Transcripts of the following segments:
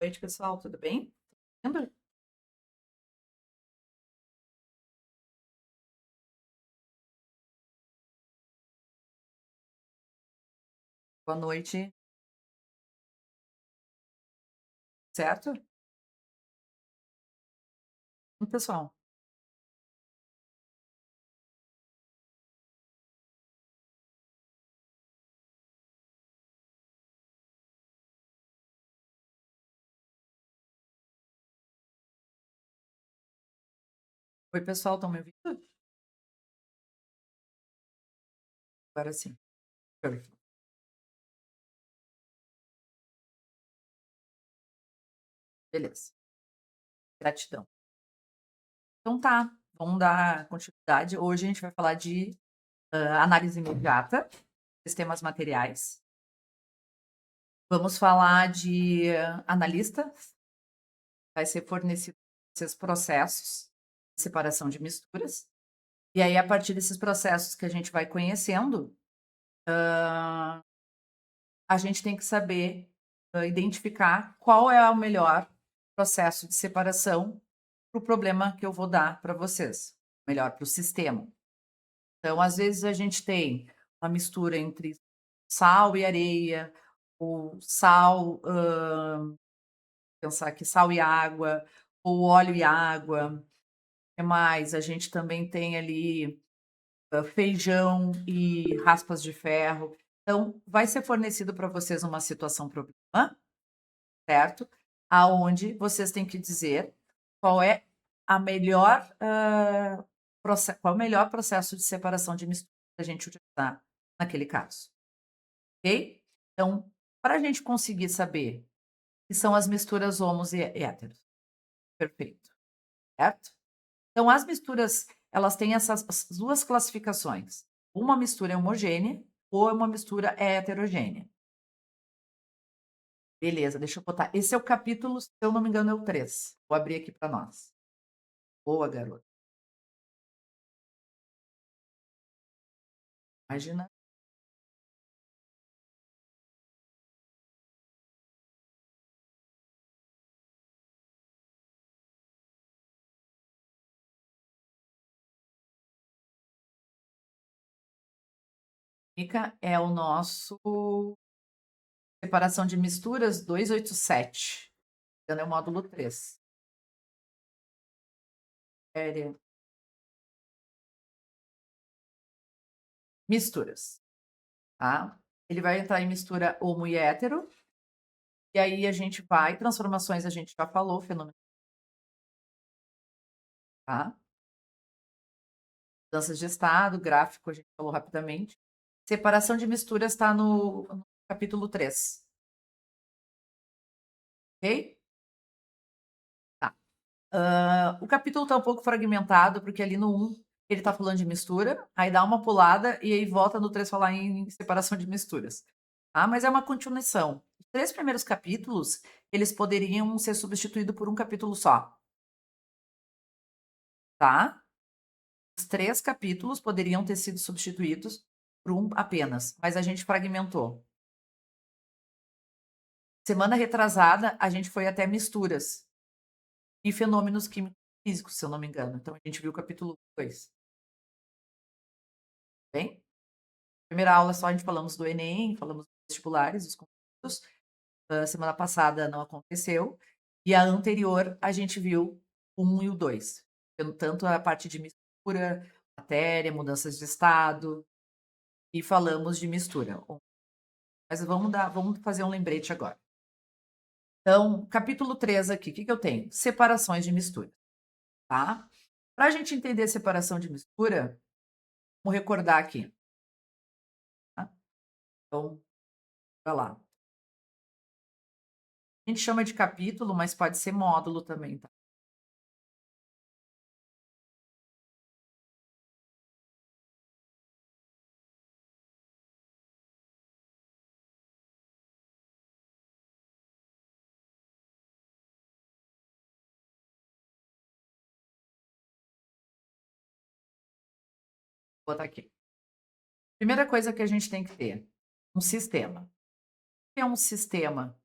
Noite, pessoal, tudo bem? Lembra? Boa noite, certo? Pessoal. Oi, pessoal, estão me ouvindo? Agora sim. Perfeito. Beleza. Gratidão. Então tá, vamos dar continuidade. Hoje a gente vai falar de análise imediata, sistemas materiais. Vamos falar de analista, vai ser fornecido esses processos de separação de misturas. E aí, a partir desses processos que a gente vai conhecendo, a gente tem que saber identificar qual é o melhor processo de separação para o problema que eu vou dar para vocês, melhor para o sistema. Então, às vezes, a gente tem uma mistura entre sal e areia, ou sal, pensar aqui, sal e água, ou óleo e água. O que mais? A gente também tem ali feijão e raspas de ferro. Então, vai ser fornecido para vocês uma situação problema, certo? Aonde vocês têm que dizer qual é a melhor, qual é o melhor processo de separação de mistura que a gente utilizar naquele caso, ok? Então, para a gente conseguir saber que são as misturas homos e héteros, perfeito, certo? Então, as misturas, elas têm essas as duas classificações. Uma mistura é homogênea ou uma mistura é heterogênea. Beleza, deixa eu botar. Esse é o capítulo, se eu não me engano, é o 3. Vou abrir aqui para nós. Boa, garota. Imagina. Química é o nosso separação de misturas 287. Então, é o módulo 3. Série. Misturas, tá? Ele vai entrar em mistura homo e hétero. E aí a gente vai, transformações a gente já falou, fenômeno, tá? Mudanças de estado, gráfico, a gente falou rapidamente. Separação de misturas está no capítulo 3. Ok? Tá. O capítulo está um pouco fragmentado, porque ali no 1 ele está falando de mistura, aí dá uma pulada e aí volta no 3 falar em separação de misturas. Tá? Mas é uma continuação. Os 3 primeiros capítulos, eles poderiam ser substituídos por um capítulo só. Tá? Os 3 capítulos poderiam ter sido substituídos por um apenas, mas a gente fragmentou. Semana retrasada, a gente foi até misturas e fenômenos químicos físicos, se eu não me engano. Então, a gente viu o capítulo 2. Bem? Primeira aula só a gente falamos do Enem, falamos dos vestibulares, dos concursos. Semana passada não aconteceu. E a anterior, a gente viu o 1 e o 2. Tanto a parte de mistura, matéria, mudanças de estado, e falamos de mistura. Mas vamos fazer um lembrete agora. Então, capítulo 3 aqui, o que eu tenho? Separações de mistura, tá? Para a gente entender separação de mistura, vamos recordar aqui, tá? Então, vai lá. A gente chama de capítulo, mas pode ser módulo também, tá? Vou botar aqui. Primeira coisa que a gente tem que ter, um sistema. O que é um sistema?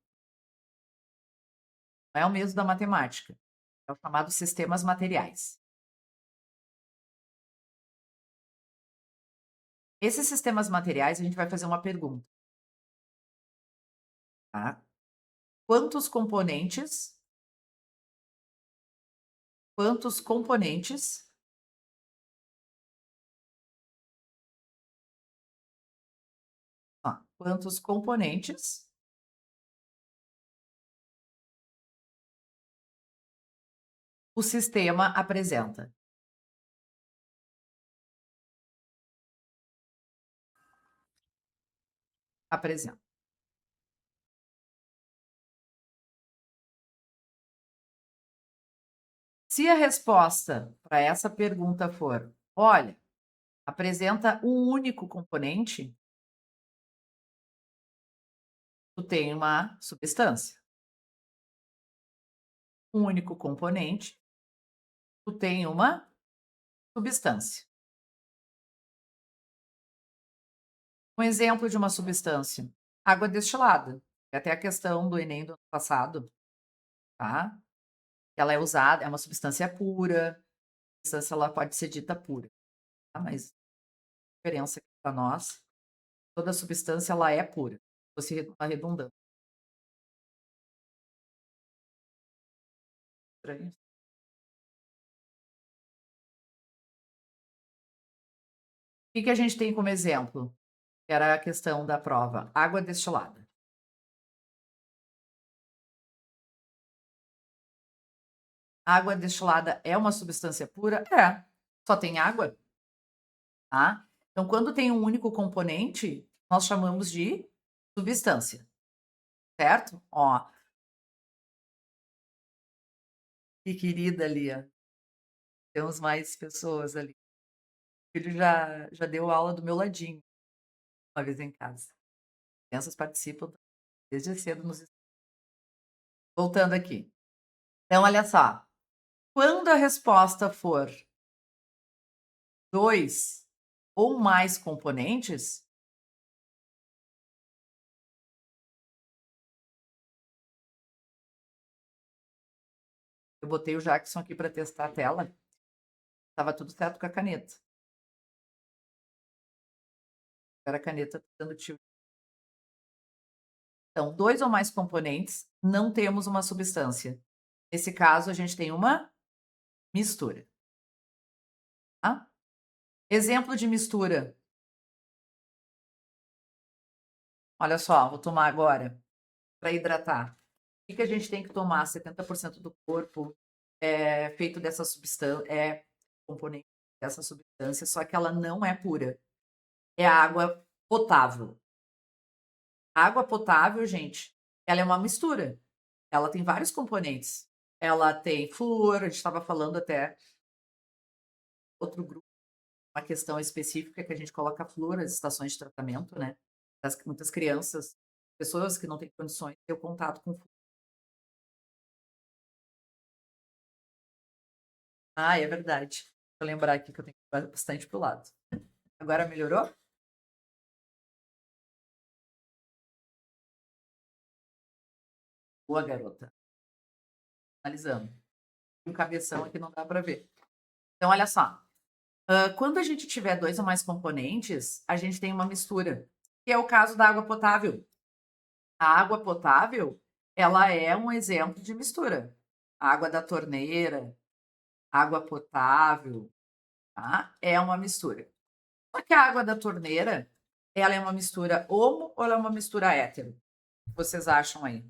Não é o mesmo da matemática. É o chamado sistemas materiais. Esses sistemas materiais, a gente vai fazer uma pergunta, tá? Quantos componentes quantos componentes quantos componentes o sistema apresenta? Apresenta. Se a resposta para essa pergunta for: "Olha, apresenta um único componente", tu tem uma substância. Um único componente, tu tem uma substância. Um exemplo de uma substância: água destilada. É até a questão do Enem do ano passado, tá? Ela é usada, é uma substância pura, a substância ela pode ser dita pura, tá? Mas a diferença aqui para nós, toda substância ela é pura. Se fosse redundante. Estranho. O que que a gente tem como exemplo? Que era a questão da prova, água destilada. Água destilada é uma substância pura? É. Só tem água, tá? Então, quando tem um único componente, nós chamamos de substância, certo? Ó, que querida ali, ó. Temos mais pessoas ali. O filho já deu aula do meu ladinho, uma vez em casa. As crianças participam desde cedo nos voltando aqui. Então, olha só, quando a resposta for 2 ou mais componentes, eu botei o Jackson aqui para testar a tela, estava tudo certo com a caneta. Agora a caneta tá dando tilt. Então, 2 ou mais componentes, não temos uma substância. Nesse caso, a gente tem uma mistura, tá? Exemplo de mistura. Olha só, vou tomar agora para hidratar. O que a gente tem que tomar? 70% do corpo é feito dessa substância, é componente dessa substância, só que ela não é pura. É a água potável. A água potável, gente, ela é uma mistura. Ela tem vários componentes. Ela tem flúor, a gente estava falando até outro grupo, uma questão específica que a gente coloca flúor nas estações de tratamento, né? Muitas crianças, pessoas que não têm condições de ter o contato com flúor. Ah, é verdade. Vou lembrar aqui que eu tenho que ir bastante pro lado. Agora melhorou? Boa, garota. Analisando. Um cabeção aqui não dá para ver. Então, olha só. Quando a gente tiver 2 ou mais componentes, a gente tem uma mistura, que é o caso da água potável. A água potável, ela é um exemplo de mistura. A água da torneira, água potável, tá? É uma mistura. Só que a água da torneira, ela é uma mistura homo ou ela é uma mistura hétero? O que vocês acham aí?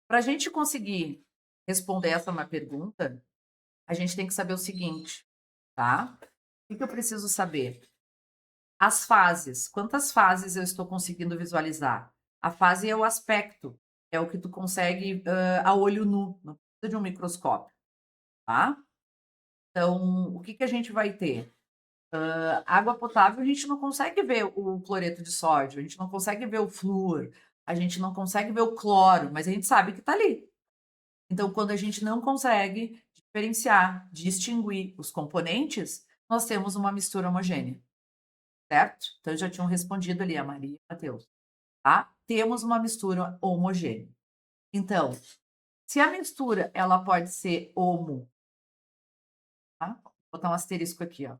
Para a gente conseguir responder essa uma pergunta, a gente tem que saber o seguinte, tá? O que eu preciso saber? As fases. Quantas fases eu estou conseguindo visualizar? A fase é o aspecto, é o que tu consegue a olho nu, não precisa de um microscópio, tá? Então, o que que a gente vai ter? Água potável, a gente não consegue ver o cloreto de sódio, a gente não consegue ver o flúor, a gente não consegue ver o cloro, mas a gente sabe que está ali. Então, quando a gente não consegue diferenciar, distinguir os componentes, nós temos uma mistura homogênea, certo? Então, já tinham respondido ali a Maria e o Matheus, tá? Temos uma mistura homogênea. Então, Se a mistura ela pode ser homo, tá? Vou botar um asterisco aqui, ó,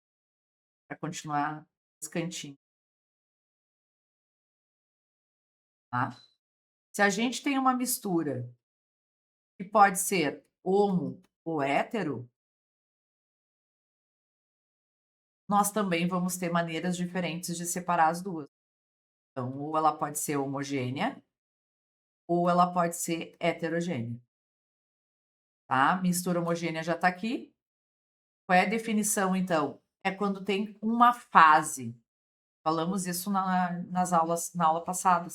para continuar esse cantinho, tá? Se a gente tem uma mistura que pode ser homo ou hétero, nós também vamos ter maneiras diferentes de separar as duas. Então, ou ela pode ser homogênea, ou ela pode ser heterogênea, tá? Mistura homogênea já está aqui. Qual é a definição, então? É quando tem uma fase. Falamos isso nas aulas, na aula passada.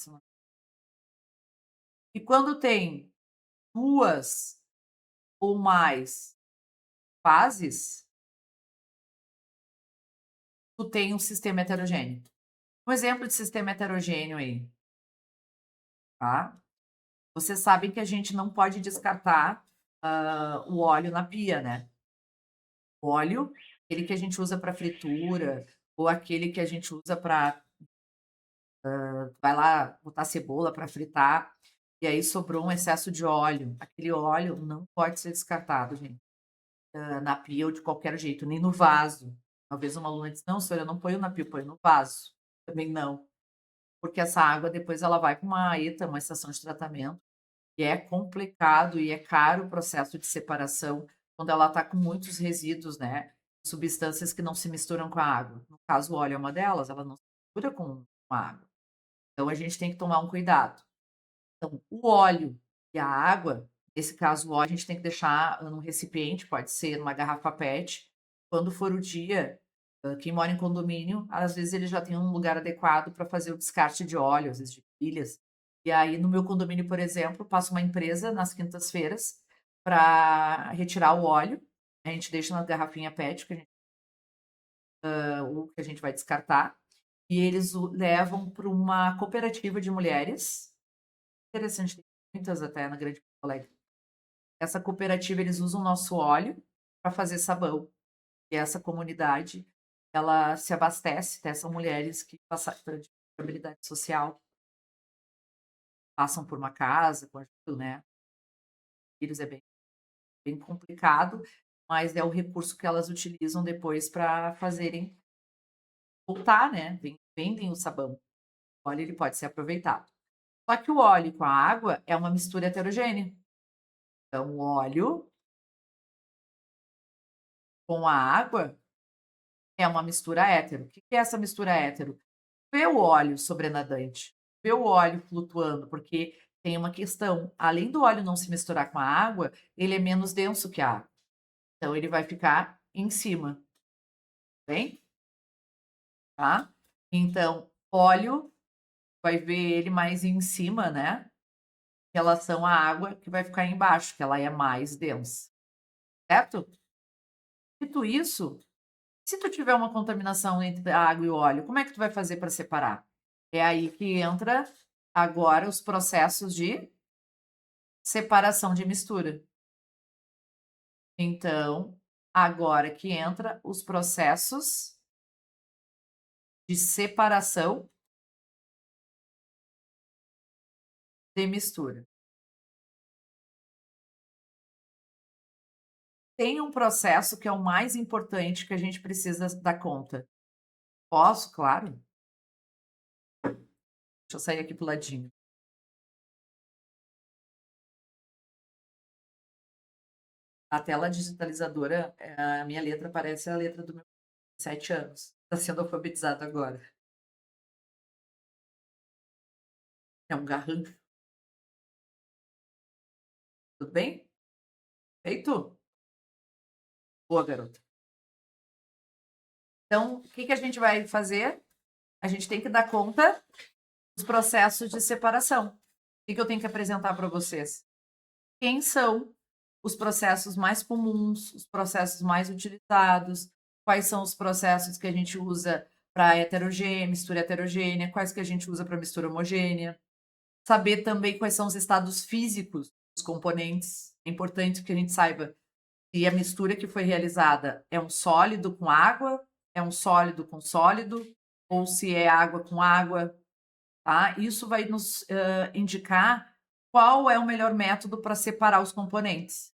E quando tem duas ou mais fases, tu tem um sistema heterogêneo. Um exemplo de sistema heterogêneo aí, tá? Vocês sabem que a gente não pode descartar o óleo na pia, né? O óleo, aquele que a gente usa para fritura, ou aquele que a gente usa para vai lá botar cebola para fritar, e aí sobrou um excesso de óleo. Aquele óleo não pode ser descartado, gente, na pia ou de qualquer jeito, nem no vaso. Uma vez uma aluna disse: "Não, senhora, eu não ponho na pia, eu ponho no vaso". Também não, porque essa água depois ela vai para uma ETA, uma estação de tratamento, e é complicado e é caro o processo de separação quando ela está com muitos resíduos, né, substâncias que não se misturam com a água. No caso, o óleo é uma delas, ela não se mistura com a água. Então a gente tem que tomar um cuidado. Então, o óleo e a água, nesse caso o óleo a gente tem que deixar num recipiente, pode ser numa garrafa PET. Quando for o dia, quem mora em condomínio, às vezes ele já tem um lugar adequado para fazer o descarte de óleo, às vezes de pilhas. E aí no meu condomínio, por exemplo, passa uma empresa nas quintas-feiras para retirar o óleo. A gente deixa na garrafinha PET, o que a gente vai descartar, e eles o levam para uma cooperativa de mulheres. Interessante, tem muitas até na Grande Porto Alegre. Essa cooperativa, eles usam nosso óleo para fazer sabão. E essa comunidade, ela se abastece, até são mulheres que passam de vulnerabilidade social, passam por uma casa com ajuda, né, filhos, é bem complicado, mas é o recurso que elas utilizam depois para fazerem voltar, né, vendem o sabão. O óleo ele pode ser aproveitado. Só que o óleo com a água é uma mistura heterogênea. Então o óleo com a água é uma mistura hétero. O que é essa mistura hétero? Vê o óleo sobrenadante, vê o óleo flutuando, porque tem uma questão, além do óleo não se misturar com a água, ele é menos denso que a água. Então ele vai ficar em cima, bem? Tá? Então, óleo, vai ver ele mais em cima, né? Em relação à água, que vai ficar embaixo, que ela é mais densa, certo? Dito isso, se tu tiver uma contaminação entre a água e o óleo, como é que tu vai fazer para separar? É aí que entra agora os processos de separação de mistura. Então, agora que entra os processos de separação de mistura. Tem um processo que é o mais importante que a gente precisa dar conta. Posso? Claro. Deixa eu sair aqui para o ladinho. A tela digitalizadora, a minha letra parece a letra do meu 7 anos. Está sendo alfabetizado agora. É um garrancho. Tudo bem? Feito? Boa, garota. Então, o que que a gente vai fazer? A gente tem que dar conta dos processos de separação. O que eu tenho que apresentar para vocês? Quem são os processos mais comuns, os processos mais utilizados, quais são os processos que a gente usa para heterogênea, mistura heterogênea, quais que a gente usa para mistura homogênea. Saber também quais são os estados físicos dos componentes. É importante que a gente saiba se a mistura que foi realizada é um sólido com água, é um sólido com sólido, ou se é água com água, tá? Isso vai nos indicar qual é o melhor método para separar os componentes,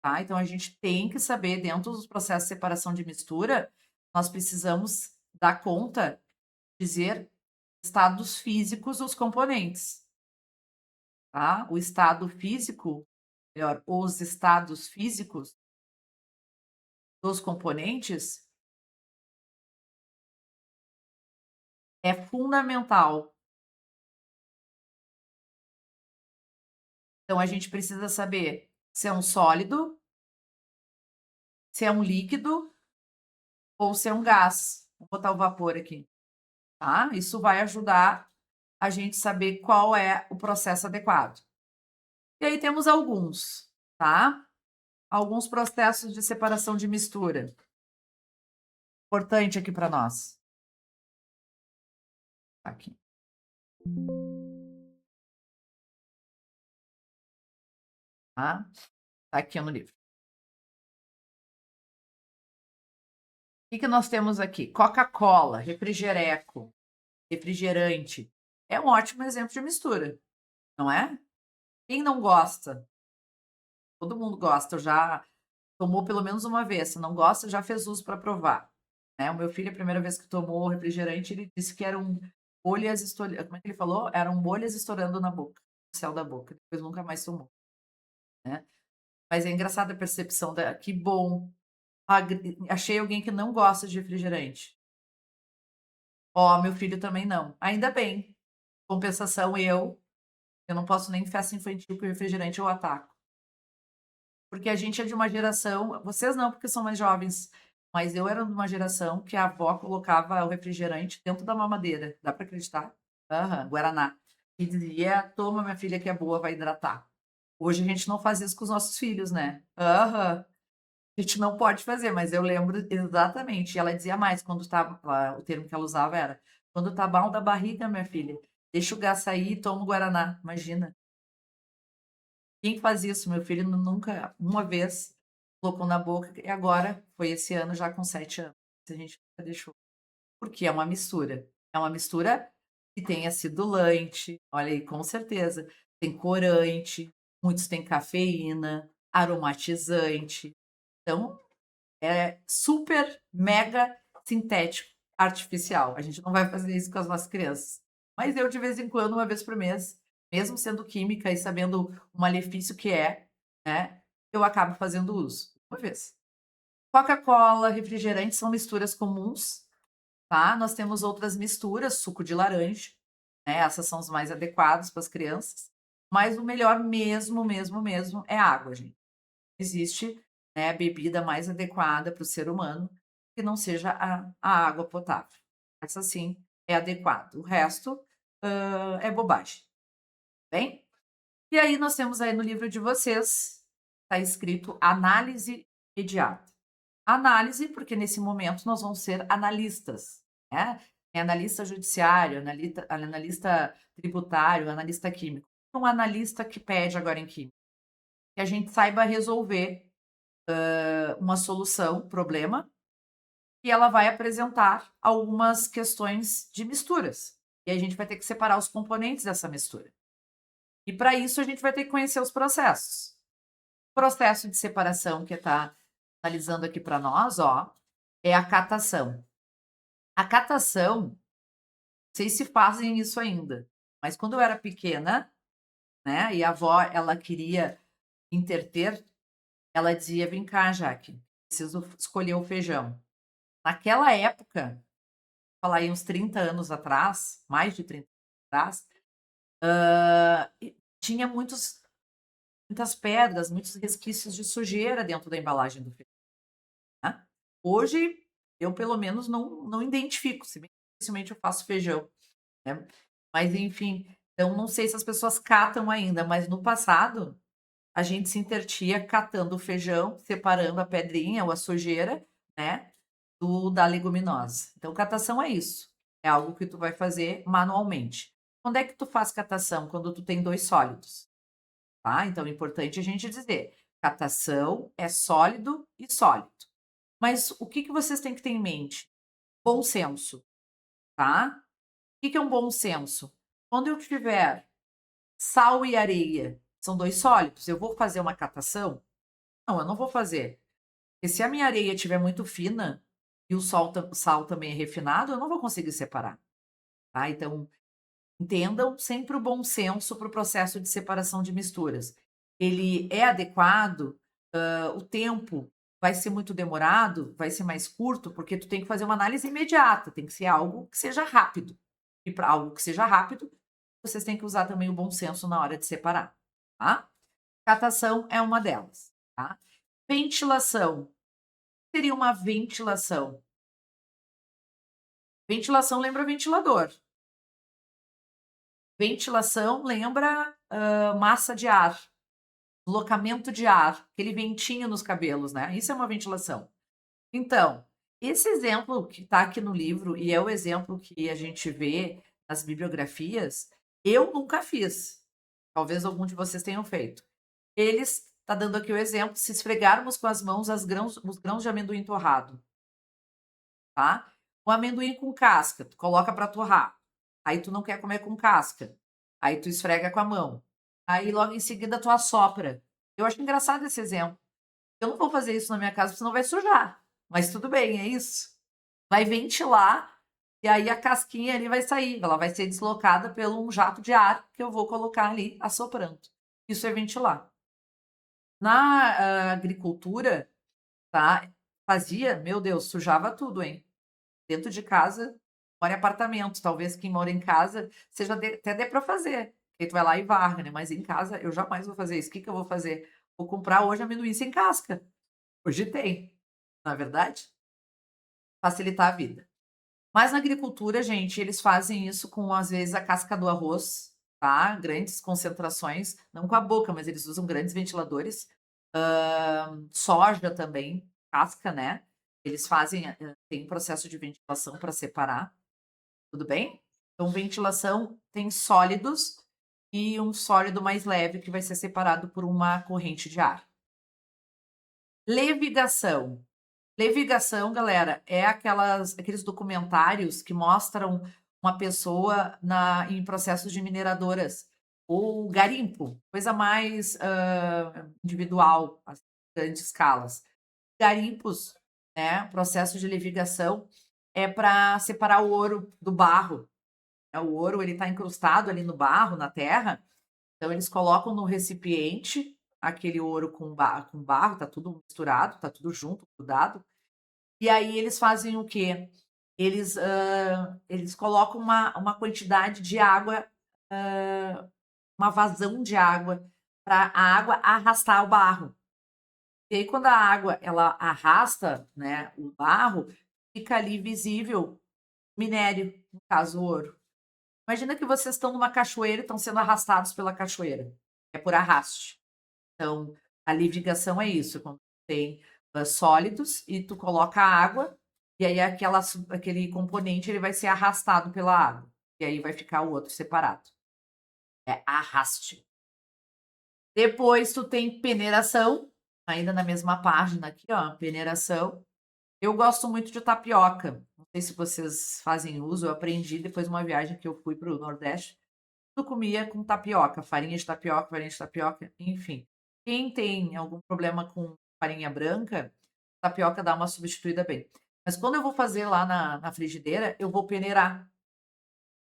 tá? Então a gente tem que saber, dentro dos processos de separação de mistura, nós precisamos dar conta, dizer estados físicos dos componentes, tá? O estado físico, melhor, os estados físicos dos componentes é fundamental. Então a gente precisa saber se é um sólido, se é um líquido ou se é um gás. Vou botar o vapor aqui, tá? Isso vai ajudar a gente saber qual é o processo adequado. E aí temos alguns, tá? Alguns processos de separação de mistura. Importante aqui para nós. Aqui. Tá? Tá aqui no livro. O que nós temos aqui? Coca-Cola, refrigereco, refrigerante. É um ótimo exemplo de mistura, não é? Quem não gosta? Todo mundo gosta, já tomou pelo menos uma vez. Se não gosta, já fez uso para provar. Né? O meu filho, a primeira vez que tomou refrigerante, ele disse que eram bolhas estourando. Como é que ele falou? Eram bolhas estourando na boca, no céu da boca. Depois nunca mais tomou. Né? Mas é engraçada a percepção da. Que bom. Achei alguém que não gosta de refrigerante. Ó, meu filho também não. Ainda bem. Compensação, eu não posso nem em festa infantil com refrigerante eu ataco. Porque a gente é de uma geração, vocês não, porque são mais jovens, mas eu era de uma geração que a avó colocava o refrigerante dentro da mamadeira. Dá para acreditar? Aham, guaraná. E dizia: "Toma, minha filha, que é boa, vai hidratar". Hoje a gente não faz isso com os nossos filhos, né? Aham. A gente não pode fazer, mas eu lembro exatamente. E ela dizia mais, quando tava, o termo que ela usava era: "Quando tá mal da barriga, minha filha, deixa o gás sair e toma o guaraná". Imagina. Quem faz isso? Meu filho nunca, uma vez, colocou na boca e agora, foi esse ano, já com 7 anos. A gente nunca deixou. Porque é uma mistura. É uma mistura que tem acidulante, olha aí, com certeza. Tem corante, muitos têm cafeína, aromatizante. Então, é super, mega sintético, artificial. A gente não vai fazer isso com as nossas crianças. Mas eu, de vez em quando, uma vez por mês, mesmo sendo química e sabendo o malefício que é, né, eu acabo fazendo uso. Uma vez. Coca-Cola, refrigerante são misturas comuns, tá? Nós temos outras misturas, suco de laranja, né? Essas são as mais adequadas para as crianças. Mas o melhor mesmo, é água, gente. Existe, né, bebida mais adequada para o ser humano que não seja a água potável. Essa sim é adequada. O resto, é bobagem, bem? E aí nós temos aí no livro de vocês, está escrito análise imediata. Análise, porque nesse momento nós vamos ser analistas, né? É analista judiciário, analista tributário, analista químico. Um analista que pede agora em química, que a gente saiba resolver uma solução, problema, e ela vai apresentar algumas questões de misturas. E a gente vai ter que separar os componentes dessa mistura. E para isso a gente vai ter que conhecer os processos. O processo de separação que está analisando aqui para nós, ó, é a catação. A catação, não sei se fazem isso ainda, mas quando eu era pequena, né, e a avó ela queria interter, ela dizia: "Vem cá, Jaque, preciso escolher o feijão". Naquela época, falar aí uns 30 anos atrás, mais de 30 anos atrás, tinha muitas pedras, muitos resquícios de sujeira dentro da embalagem do feijão, né. Hoje, eu pelo menos não identifico, se bem que dificilmente eu faço feijão, né. Mas enfim, então não sei se as pessoas catam ainda, mas no passado, a gente se intertia catando o feijão, separando a pedrinha ou a sujeira, né, da leguminosa. Então, catação é isso, é algo que tu vai fazer manualmente. Quando é que tu faz catação? Quando tu tem 2 sólidos, tá? Então é importante a gente dizer, catação é sólido e sólido. Mas o que vocês têm que ter em mente? Bom senso, tá? O que é um bom senso? Quando eu tiver Sal e areia são 2 sólidos. Eu vou fazer uma catação? Não, eu não vou fazer. Porque se a minha areia estiver muito fina e o sal também é refinado, eu não vou conseguir separar, tá? Então, entendam sempre o bom senso para o processo de separação de misturas. Ele é adequado, o tempo vai ser muito demorado, vai ser mais curto, porque tu tem que fazer uma análise imediata, tem que ser algo que seja rápido. E para algo que seja rápido, vocês têm que usar também o bom senso na hora de separar, tá? Catação é uma delas, tá? Ventilação. Seria uma ventilação. Ventilação lembra ventilador. Ventilação lembra, massa de ar, deslocamento de ar, aquele ventinho nos cabelos, né, isso é uma ventilação. Então, esse exemplo que está aqui no livro e é o exemplo que a gente vê nas bibliografias, eu nunca fiz. Talvez algum de vocês tenham feito. Eles tá dando aqui o exemplo, se esfregarmos com as mãos os grãos de amendoim torrado, tá? O amendoim com casca, tu coloca para torrar. Aí tu não quer comer com casca. Aí tu esfrega com a mão. Aí logo em seguida tu assopra. Eu acho engraçado esse exemplo. Eu não vou fazer isso na minha casa, porque senão vai sujar. Mas tudo bem, é isso. Vai ventilar e aí a casquinha ali vai sair. Ela vai ser deslocada pelo um jato de ar que eu vou colocar ali assoprando. Isso é ventilar. Na agricultura, tá? Fazia, meu Deus, sujava tudo, hein? Dentro de casa, mora em apartamento. Talvez quem mora em casa seja até dê para fazer. Aí tu vai lá e varre, né? Mas em casa eu jamais vou fazer isso. O que que eu vou fazer? Vou comprar hoje amendoim sem casca. Hoje tem, não é verdade? Facilitar a vida. Mas na agricultura, gente, eles fazem isso com, às vezes, a casca do arroz, tá? Grandes concentrações, não com a boca, mas eles usam grandes ventiladores. Soja também, casca, né? Eles fazem, tem um processo de ventilação para separar, tudo bem? Então, ventilação tem sólidos e um sólido mais leve que vai ser separado por uma corrente de ar. Levigação. Levigação, galera, é aqueles documentários que mostram uma pessoa em processos de mineradoras, ou garimpo, coisa mais individual, assim, grandes escalas. Garimpos, né, processo de levigação, é para separar o ouro do barro. Né? O ouro ele está incrustado ali no barro, na terra, então eles colocam no recipiente aquele ouro com barro, tá tudo misturado, tá tudo junto, grudado, e aí eles fazem o quê? Eles colocam uma quantidade de água, uma vazão de água, para a água arrastar o barro. E aí quando a água ela arrasta, né, o barro, fica ali visível minério, no caso o ouro. Imagina que vocês estão numa cachoeira e estão sendo arrastados pela cachoeira. É por arraste. Então, a livigação é isso, quando tem sólidos e tu coloca água, e aí aquele componente ele vai ser arrastado pela água. E aí vai ficar o outro separado. É arraste. Depois tu tem peneiração, ainda na mesma página aqui, ó, peneiração. Eu gosto muito de tapioca. Não sei se vocês fazem uso, eu aprendi depois de uma viagem que eu fui para o Nordeste. Eu comia com tapioca, farinha de tapioca, enfim. Quem tem algum problema com farinha branca, tapioca dá uma substituída bem. Mas quando eu vou fazer lá na frigideira, eu vou peneirar.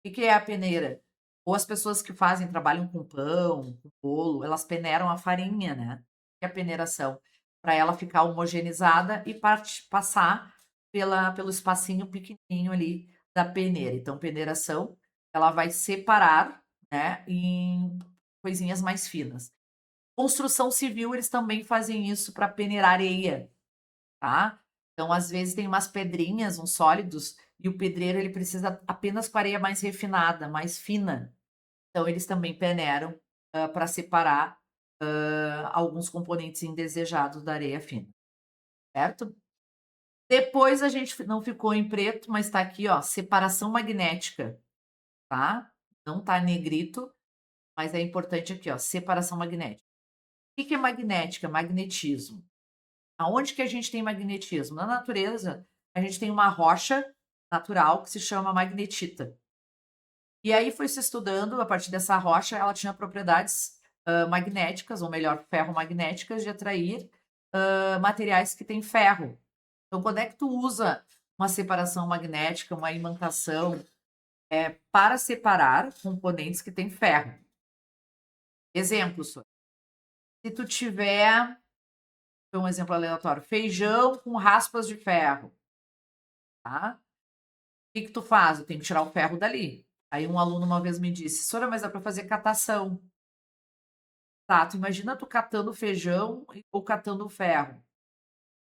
O que é a peneira? Ou as pessoas que fazem, trabalham com pão, com bolo, elas peneiram a farinha, né? Que é a peneiração, para ela ficar homogeneizada e passar pelo espacinho pequenininho ali da peneira. Então, peneiração, ela vai separar, né, em coisinhas mais finas. Construção civil, eles também fazem isso para peneirar areia, tá? Então, às vezes, tem umas pedrinhas, uns sólidos, e o pedreiro ele precisa apenas com areia mais refinada, mais fina. Então, eles também peneiram para separar alguns componentes indesejados da areia fina, certo? Depois a gente não ficou em preto, mas está aqui, ó, separação magnética, tá? Não tá negrito, mas é importante aqui, ó, separação magnética. O que que é magnética? Magnetismo. Aonde que a gente tem magnetismo? Na natureza, a gente tem uma rocha natural que se chama magnetita. E aí foi se estudando, a partir dessa rocha, ela tinha propriedades magnéticas, ou melhor, ferromagnéticas, de atrair materiais que têm ferro. Então, quando é que tu usa uma separação magnética, uma imantação, para separar componentes que têm ferro? Exemplo, Sônia. Se tu tiver, um exemplo aleatório, feijão com raspas de ferro, tá? O que tu faz? Eu tenho que tirar o ferro dali. Aí um aluno uma vez me disse, Sora, mas dá para fazer catação. Tá, tu imagina tu catando feijão ou catando ferro.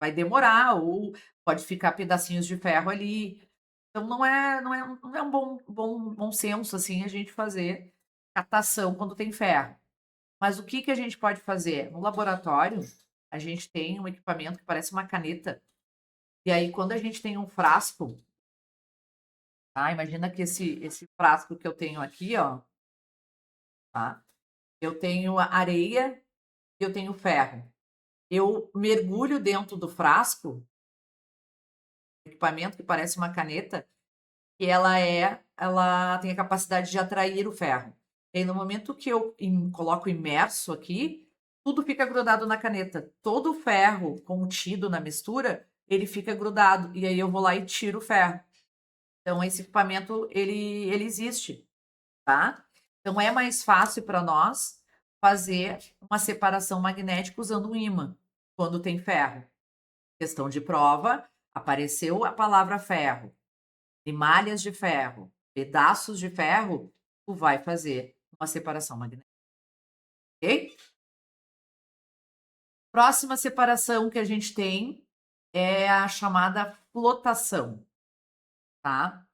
Vai demorar, ou pode ficar pedacinhos de ferro ali. Então não é um bom senso, assim, a gente fazer catação quando tem ferro. Mas o que a gente pode fazer? No laboratório, a gente tem um equipamento que parece uma caneta, e aí quando a gente tem um frasco, tá, imagina que esse frasco que eu tenho aqui, ó, tá, eu tenho a areia e eu tenho ferro. Eu mergulho dentro do frasco, equipamento que parece uma caneta, e ela tem a capacidade de atrair o ferro. E aí, no momento que eu coloco imerso aqui, tudo fica grudado na caneta. Todo o ferro contido na mistura, ele fica grudado. E aí eu vou lá e tiro o ferro. Então, esse equipamento, ele existe, tá? Então, é mais fácil para nós fazer uma separação magnética usando um ímã, quando tem ferro. Questão de prova, apareceu a palavra ferro, malhas de ferro, pedaços de ferro, tu vai fazer uma separação magnética, ok? Próxima separação que a gente tem é a chamada flotação, tá?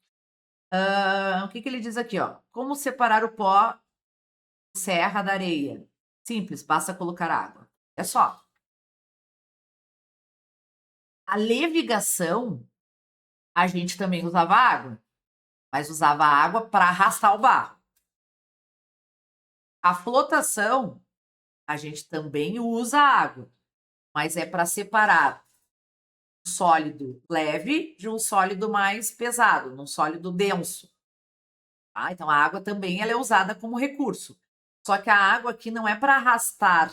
O que ele diz aqui, ó? Como separar o pó serra da areia? Simples, basta colocar água. É só. A levigação, a gente também usava água, mas usava água para arrastar o barro. A flotação, a gente também usa água, mas é para separar um sólido leve de um sólido mais pesado, um sólido denso. Tá? Então, a água também ela é usada como recurso. Só que a água aqui não é para arrastar,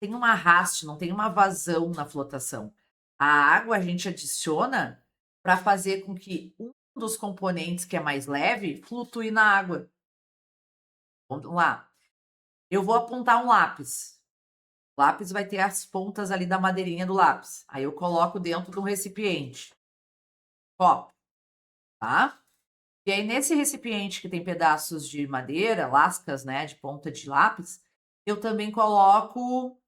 tem um arraste, não tem uma vazão na flotação. A água a gente adiciona para fazer com que um dos componentes que é mais leve flutue na água. Vamos lá. Eu vou apontar um lápis. O lápis vai ter as pontas ali da madeirinha do lápis. Aí eu coloco dentro de um recipiente. Copo, tá? E aí, nesse recipiente que tem pedaços de madeira, lascas, né, de ponta de lápis, eu também coloco,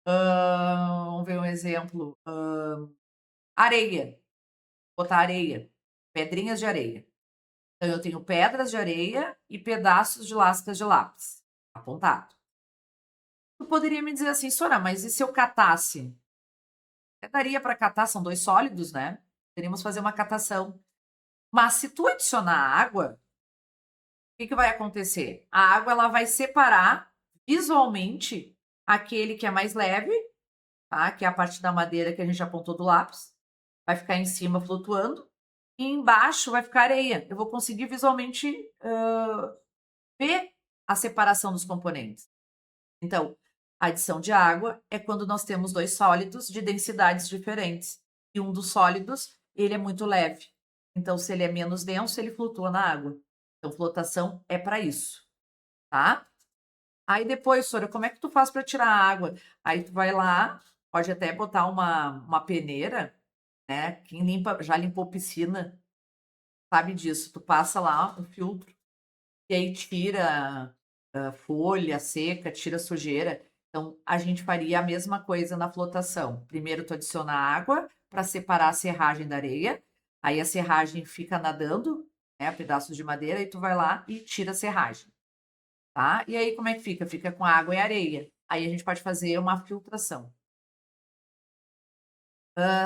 vamos ver um exemplo, areia. Botar areia, pedrinhas de areia. Então, eu tenho pedras de areia e pedaços de lascas de lápis, apontado. Tu poderia me dizer assim, Sora, mas e se eu catasse? Daria para catar, são dois sólidos, né? Teríamos que fazer uma catação. Mas se tu adicionar água, o que vai acontecer? A água ela vai separar visualmente aquele que é mais leve, tá? Que é a parte da madeira que a gente apontou do lápis. Vai ficar em cima flutuando. E embaixo vai ficar areia. Eu vou conseguir visualmente ver a separação dos componentes. Então, a adição de água é quando nós temos dois sólidos de densidades diferentes. E um dos sólidos, ele é muito leve. Então, se ele é menos denso, ele flutua na água. Então, flotação é para isso, tá? Aí depois, Sora, como é que tu faz para tirar a água? Aí tu vai lá, pode até botar uma peneira, né? Quem limpa, já limpou piscina, sabe disso. Tu passa lá um filtro e aí tira folha seca, tira sujeira. Então, a gente faria a mesma coisa na flotação. Primeiro, tu adiciona água para separar a serragem da areia. Aí a serragem fica nadando, né? Pedaços de madeira, e tu vai lá e tira a serragem. Tá? E aí, como é que fica? Fica com água e areia. Aí a gente pode fazer uma filtração.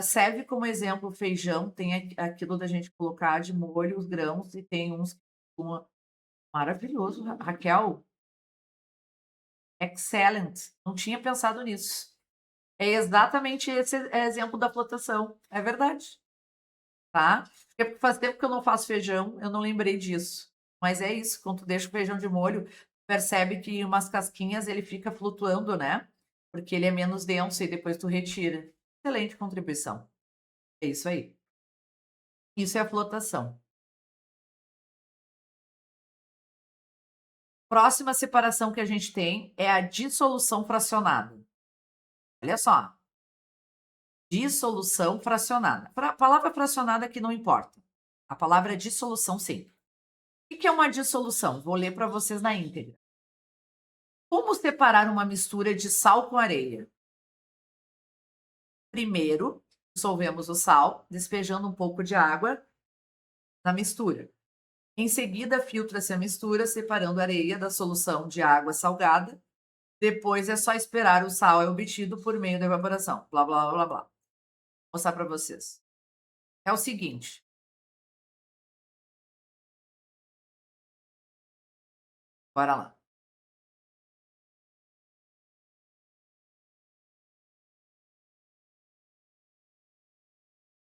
Serve como exemplo o feijão, tem aquilo da gente colocar de molho os grãos, e tem uns maravilhoso, Raquel, excellent. Não tinha pensado nisso. É exatamente esse exemplo da flotação. É verdade, tá? Porque faz tempo que eu não faço feijão, eu não lembrei disso. Mas é isso, quando tu deixa o feijão de molho, percebe que umas casquinhas ele fica flutuando, né, porque ele é menos denso e depois tu retira. Excelente contribuição. É isso aí. Isso é a flotação. Próxima separação que a gente tem é a dissolução fracionada. Olha só, dissolução fracionada. A palavra fracionada aqui não importa. A palavra é dissolução sim. O que é uma dissolução? Vou ler para vocês na íntegra. Como separar uma mistura de sal com areia? Primeiro, dissolvemos o sal, despejando um pouco de água na mistura. Em seguida, filtra-se a mistura, separando a areia da solução de água salgada. Depois é só esperar o sal é obtido por meio da evaporação. Blá, blá, blá, blá. Vou mostrar para vocês. É o seguinte. Bora lá.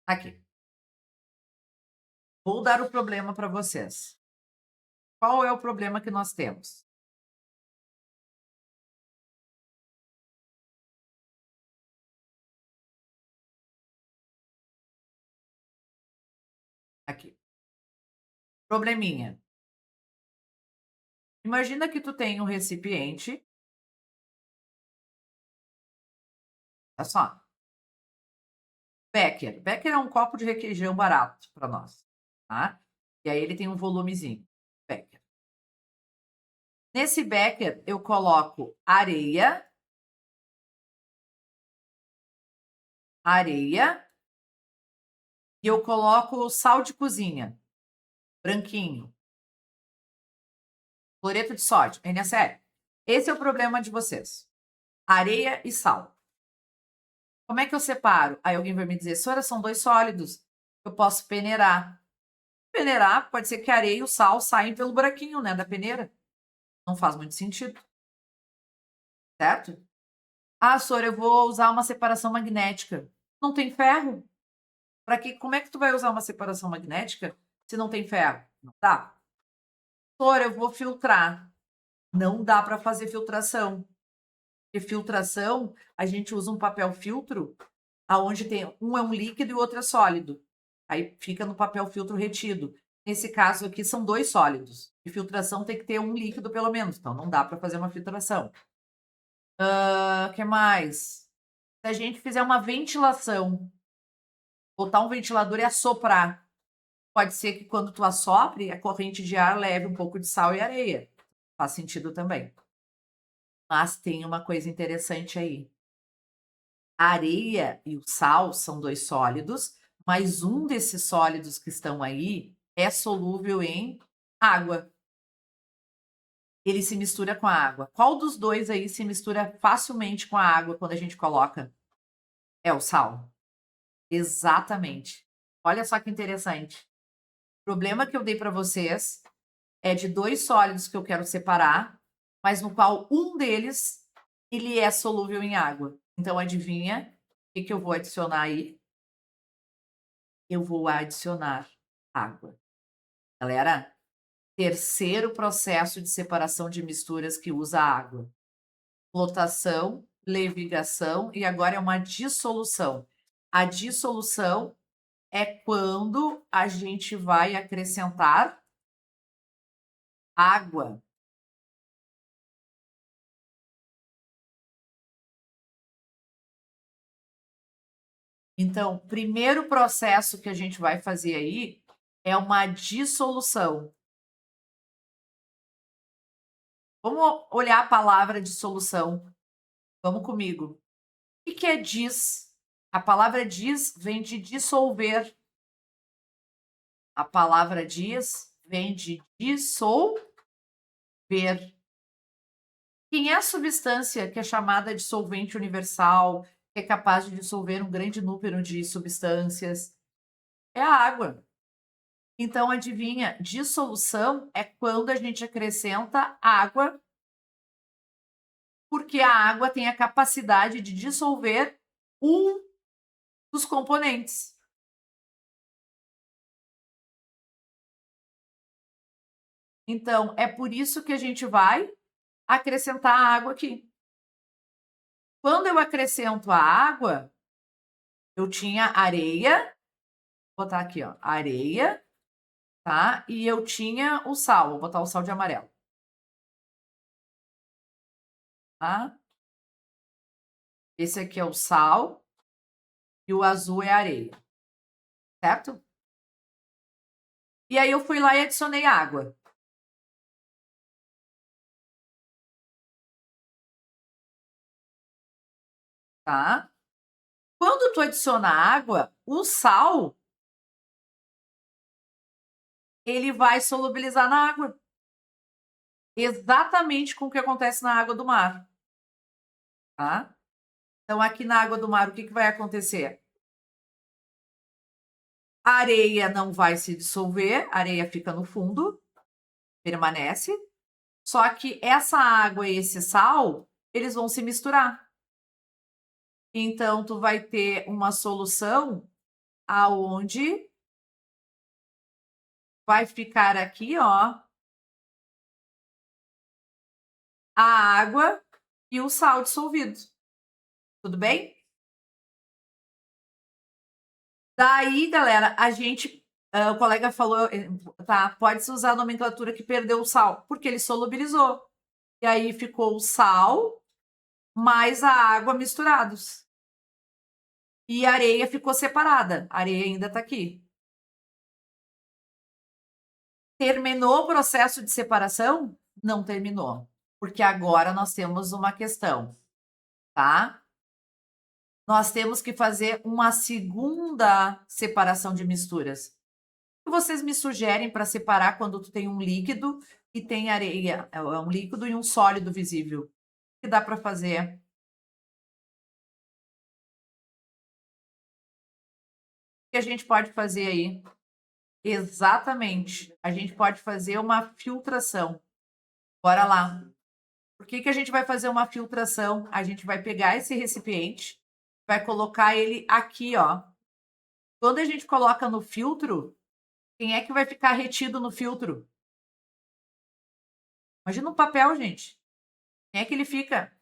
Aqui. Vou dar o problema para vocês. Qual é o problema que nós temos? Aqui. Probleminha. Imagina que tu tem um recipiente. Olha só. Becker. Becker é um copo de requeijão barato para nós, tá? E aí ele tem um volumezinho. Becker. Nesse becker eu coloco areia e eu coloco sal de cozinha, branquinho, cloreto de sódio, NaCl. Esse é o problema de vocês. Areia e sal. Como é que eu separo? Aí alguém vai me dizer, senhora, são dois sólidos. Eu posso peneirar. Peneirar, pode ser que a areia e o sal saem pelo buraquinho, né, da peneira. Não faz muito sentido. Certo? Ah, senhora, eu vou usar uma separação magnética. Não tem ferro? Para que? Como é que tu vai usar uma separação magnética se não tem ferro? Não dá. Senhora, eu vou filtrar. Não dá para fazer filtração. E filtração, a gente usa um papel filtro, aonde tem um é um líquido e o outro é sólido. Aí fica no papel filtro retido. Nesse caso aqui são dois sólidos. E filtração tem que ter um líquido pelo menos, então não dá para fazer uma filtração. Que mais? Se a gente fizer uma ventilação, botar um ventilador e assoprar, pode ser que quando tu assopre, a corrente de ar leve um pouco de sal e areia. Faz sentido também. Mas tem uma coisa interessante aí. A areia e o sal são dois sólidos, mas um desses sólidos que estão aí é solúvel em água. Ele se mistura com a água. Qual dos dois aí se mistura facilmente com a água quando a gente coloca? É o sal. Exatamente. Olha só que interessante. O problema que eu dei para vocês é de dois sólidos que eu quero separar, mas no qual um deles ele é solúvel em água. Então adivinha o que eu vou adicionar aí? Eu vou adicionar água. Galera, terceiro processo de separação de misturas que usa água. Flotação, levigação e agora é uma dissolução. A dissolução é quando a gente vai acrescentar água. Então, primeiro processo que a gente vai fazer aí é uma dissolução. Vamos olhar a palavra dissolução. Vamos comigo. O que é dis? A palavra dis vem de dissolver. A palavra dis vem de dissolver. Quem é a substância que é chamada de solvente universal, que é capaz de dissolver um grande número de substâncias? É a água. Então, adivinha, dissolução é quando a gente acrescenta água, porque a água tem a capacidade de dissolver um dos componentes. Então, é por isso que a gente vai acrescentar a água aqui. Quando eu acrescento a água, eu tinha areia, vou botar aqui, ó, areia, tá? E eu tinha o sal, vou botar o sal de amarelo. Tá? Esse aqui é o sal e o azul é a areia, certo? E aí eu fui lá e adicionei água. Tá? Quando tu adiciona água, o sal ele vai solubilizar na água. Exatamente com o que acontece na água do mar. Tá? Então, aqui na água do mar, o que vai acontecer? A areia não vai se dissolver, a areia fica no fundo, permanece. Só que essa água e esse sal, eles vão se misturar. Então, tu vai ter uma solução aonde vai ficar aqui, ó, a água e o sal dissolvido. Tudo bem? Daí, galera, a gente, o colega falou, tá, pode-se usar a nomenclatura que perdeu o sal, porque ele solubilizou. E aí ficou o sal mais a água misturados. E a areia ficou separada. A areia ainda está aqui. Terminou o processo de separação? Não terminou. Porque agora nós temos uma questão, tá? Nós temos que fazer uma segunda separação de misturas. O que vocês me sugerem para separar quando tu tem um líquido e tem areia? É um líquido e um sólido visível. O que dá para fazer? O que a gente pode fazer aí? Exatamente. A gente pode fazer uma filtração. Bora lá. Por que a gente vai fazer uma filtração? A gente vai pegar esse recipiente, vai colocar ele aqui, ó. Quando a gente coloca no filtro, quem é que vai ficar retido no filtro? Imagina um papel, gente. Quem é que ele fica?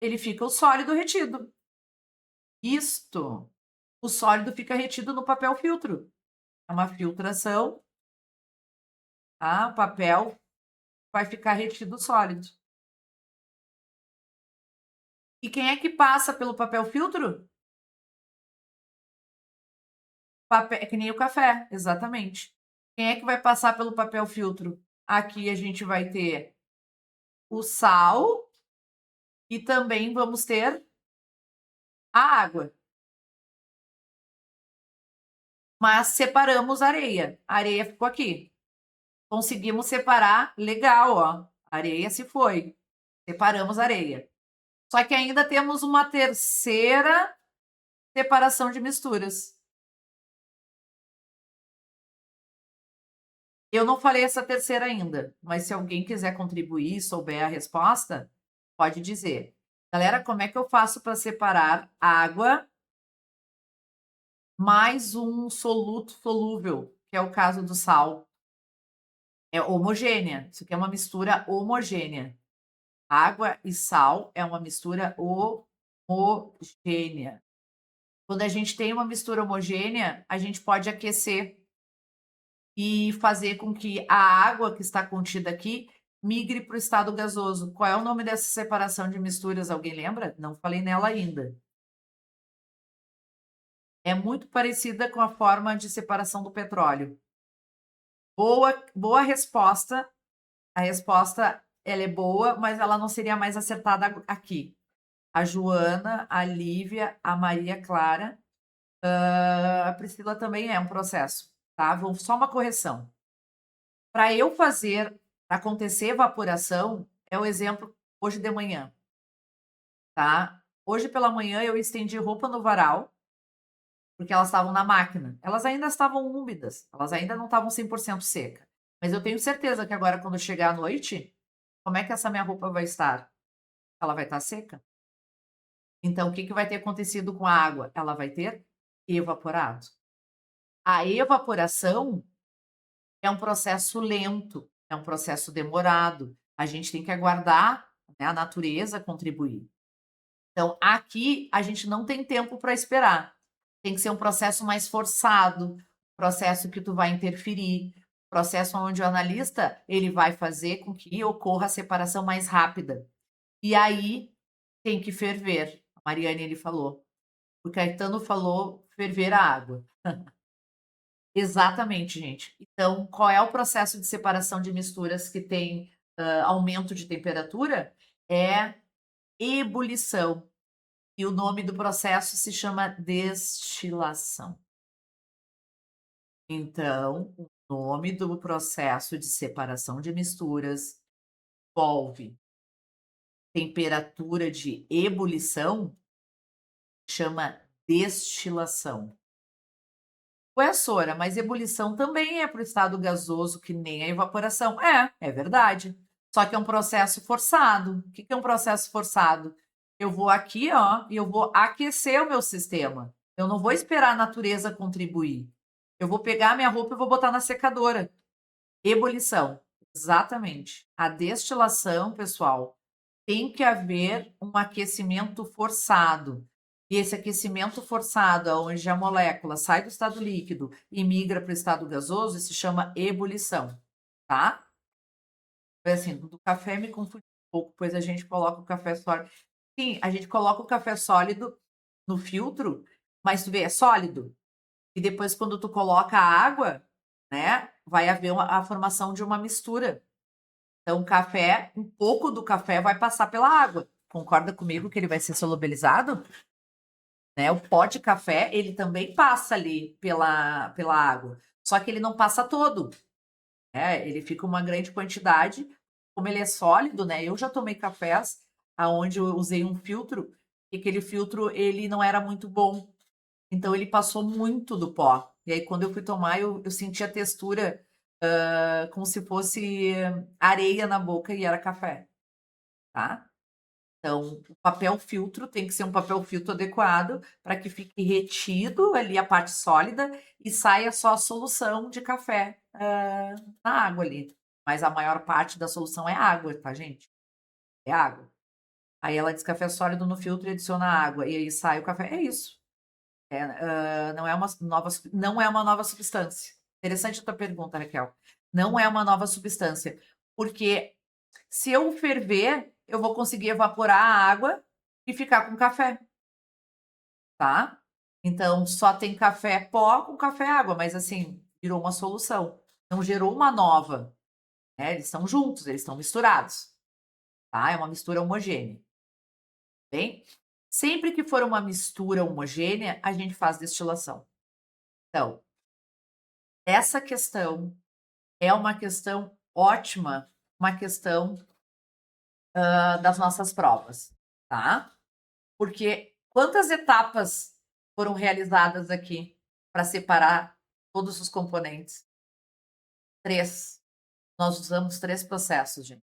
Ele fica o sólido retido. Isto. O sólido fica retido no papel filtro. É uma filtração, tá? O papel vai ficar retido sólido. E quem é que passa pelo papel filtro? Papel, é que nem o café, exatamente. Quem é que vai passar pelo papel filtro? Aqui a gente vai ter o sal e também vamos ter a água. Mas separamos a areia. A areia ficou aqui. Conseguimos separar, legal, ó. A areia se foi. Separamos a areia. Só que ainda temos uma terceira separação de misturas. Eu não falei essa terceira ainda, mas se alguém quiser contribuir, souber a resposta, pode dizer. Galera, como é que eu faço para separar água mais um soluto solúvel, que é o caso do sal? É homogênea. Isso aqui é uma mistura homogênea. Água e sal é uma mistura homogênea. Quando a gente tem uma mistura homogênea, a gente pode aquecer e fazer com que a água que está contida aqui migre para o estado gasoso. Qual é o nome dessa separação de misturas? Alguém lembra? Não falei nela ainda. É muito parecida com a forma de separação do petróleo. Boa resposta. A resposta ela é boa, mas ela não seria mais acertada aqui. A Joana, a Lívia, a Maria Clara, a Priscila também é um processo, tá? Só uma correção. Para eu fazer, para acontecer evaporação, é o exemplo hoje de manhã, tá? Hoje pela manhã eu estendi roupa no varal, porque elas estavam na máquina. Elas ainda estavam úmidas, elas ainda não estavam 100% seca. Mas eu tenho certeza que agora, quando chegar à noite, como é que essa minha roupa vai estar? Ela vai estar seca. Então, o que vai ter acontecido com a água? Ela vai ter evaporado. A evaporação é um processo lento, é um processo demorado, a gente tem que aguardar, né, a natureza contribuir. Então, aqui a gente não tem tempo para esperar. Tem que ser um processo mais forçado, processo que tu vai interferir, processo onde o analista ele vai fazer com que ocorra a separação mais rápida. E aí tem que ferver. A Mariane ele falou. O Caetano falou ferver a água. Exatamente, gente. Então, qual é o processo de separação de misturas que tem aumento de temperatura? É ebulição. E o nome do processo se chama destilação. Então, o nome do processo de separação de misturas envolve temperatura de ebulição, chama destilação. Ué, Sora, mas ebulição também é para o estado gasoso, que nem a evaporação. É verdade. Só que é um processo forçado. O que é um processo forçado? Eu vou aqui, ó, e eu vou aquecer o meu sistema. Eu não vou esperar a natureza contribuir. Eu vou pegar a minha roupa e vou botar na secadora. Ebulição. Exatamente. A destilação, pessoal, tem que haver um aquecimento forçado. E esse aquecimento forçado, onde a molécula sai do estado líquido e migra para o estado gasoso, se chama ebulição, tá? Assim, do café me confunde um pouco, pois a gente coloca o café sólido. Sim, a gente coloca o café sólido no filtro, mas tu vê, é sólido. E depois, quando tu coloca a água, né, vai haver a formação de uma mistura. Então, o café, um pouco do café vai passar pela água. Concorda comigo que ele vai ser solubilizado? Né? O pó de café, ele também passa ali pela água. Só que ele não passa todo. Né? Ele fica uma grande quantidade. Como ele é sólido, né? Eu já tomei cafés aonde eu usei um filtro e aquele filtro ele não era muito bom. Então ele passou muito do pó. E aí, quando eu fui tomar, eu senti a textura como se fosse areia na boca e era café, tá? Então, o papel filtro tem que ser um papel filtro adequado para que fique retido ali a parte sólida e saia só a solução de café na água ali. Mas a maior parte da solução é água, tá, gente? É água. Aí ela diz café sólido no filtro e adiciona água. E aí sai o café. É isso. Não é uma nova substância. Interessante a tua pergunta, Raquel. Não é uma nova substância. Porque se eu ferver, eu vou conseguir evaporar a água e ficar com café, tá? Então, só tem café pó com café água, mas assim, virou uma solução. Não gerou uma nova, né? Eles estão juntos, eles estão misturados, tá? É uma mistura homogênea, bem? Sempre que for uma mistura homogênea, a gente faz destilação. Então, essa questão é uma questão ótima, uma questão das nossas provas, tá? Porque quantas etapas foram realizadas aqui para separar todos os componentes? 3. Nós usamos 3 processos, gente.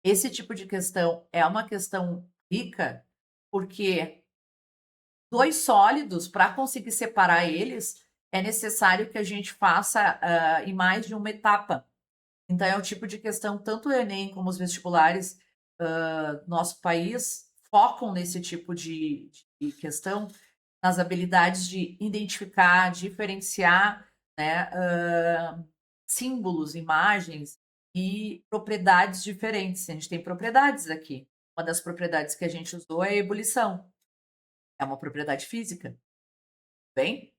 Esse tipo de questão é uma questão rica, porque 2 sólidos, para conseguir separar eles, é necessário que a gente faça em mais de uma etapa. Então, é o tipo de questão, tanto o Enem como os vestibulares nosso país focam nesse tipo de questão, nas habilidades de identificar, diferenciar, né, símbolos, imagens e propriedades diferentes. A gente tem propriedades aqui. Uma das propriedades que a gente usou é a ebulição. É uma propriedade física, bem?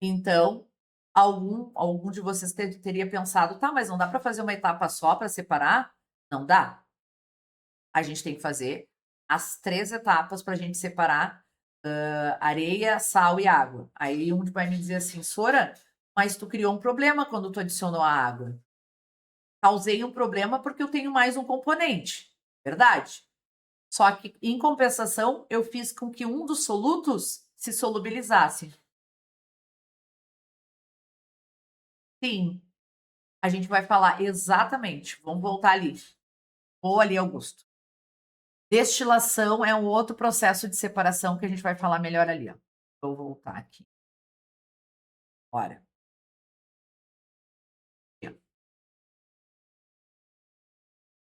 Então, algum de vocês teria pensado, tá, mas não dá para fazer uma etapa só para separar? Não dá. A gente tem que fazer as 3 etapas para a gente separar areia, sal e água. Aí um vai me dizer assim, Sora, mas tu criou um problema quando tu adicionou a água. Causei um problema porque eu tenho mais um componente, verdade? Só que, em compensação, eu fiz com que um dos solutos se solubilizasse. Sim, a gente vai falar exatamente. Vamos voltar ali. Ou ali, Augusto. Destilação é um outro processo de separação que a gente vai falar melhor ali. Ó. Vou voltar aqui. Bora.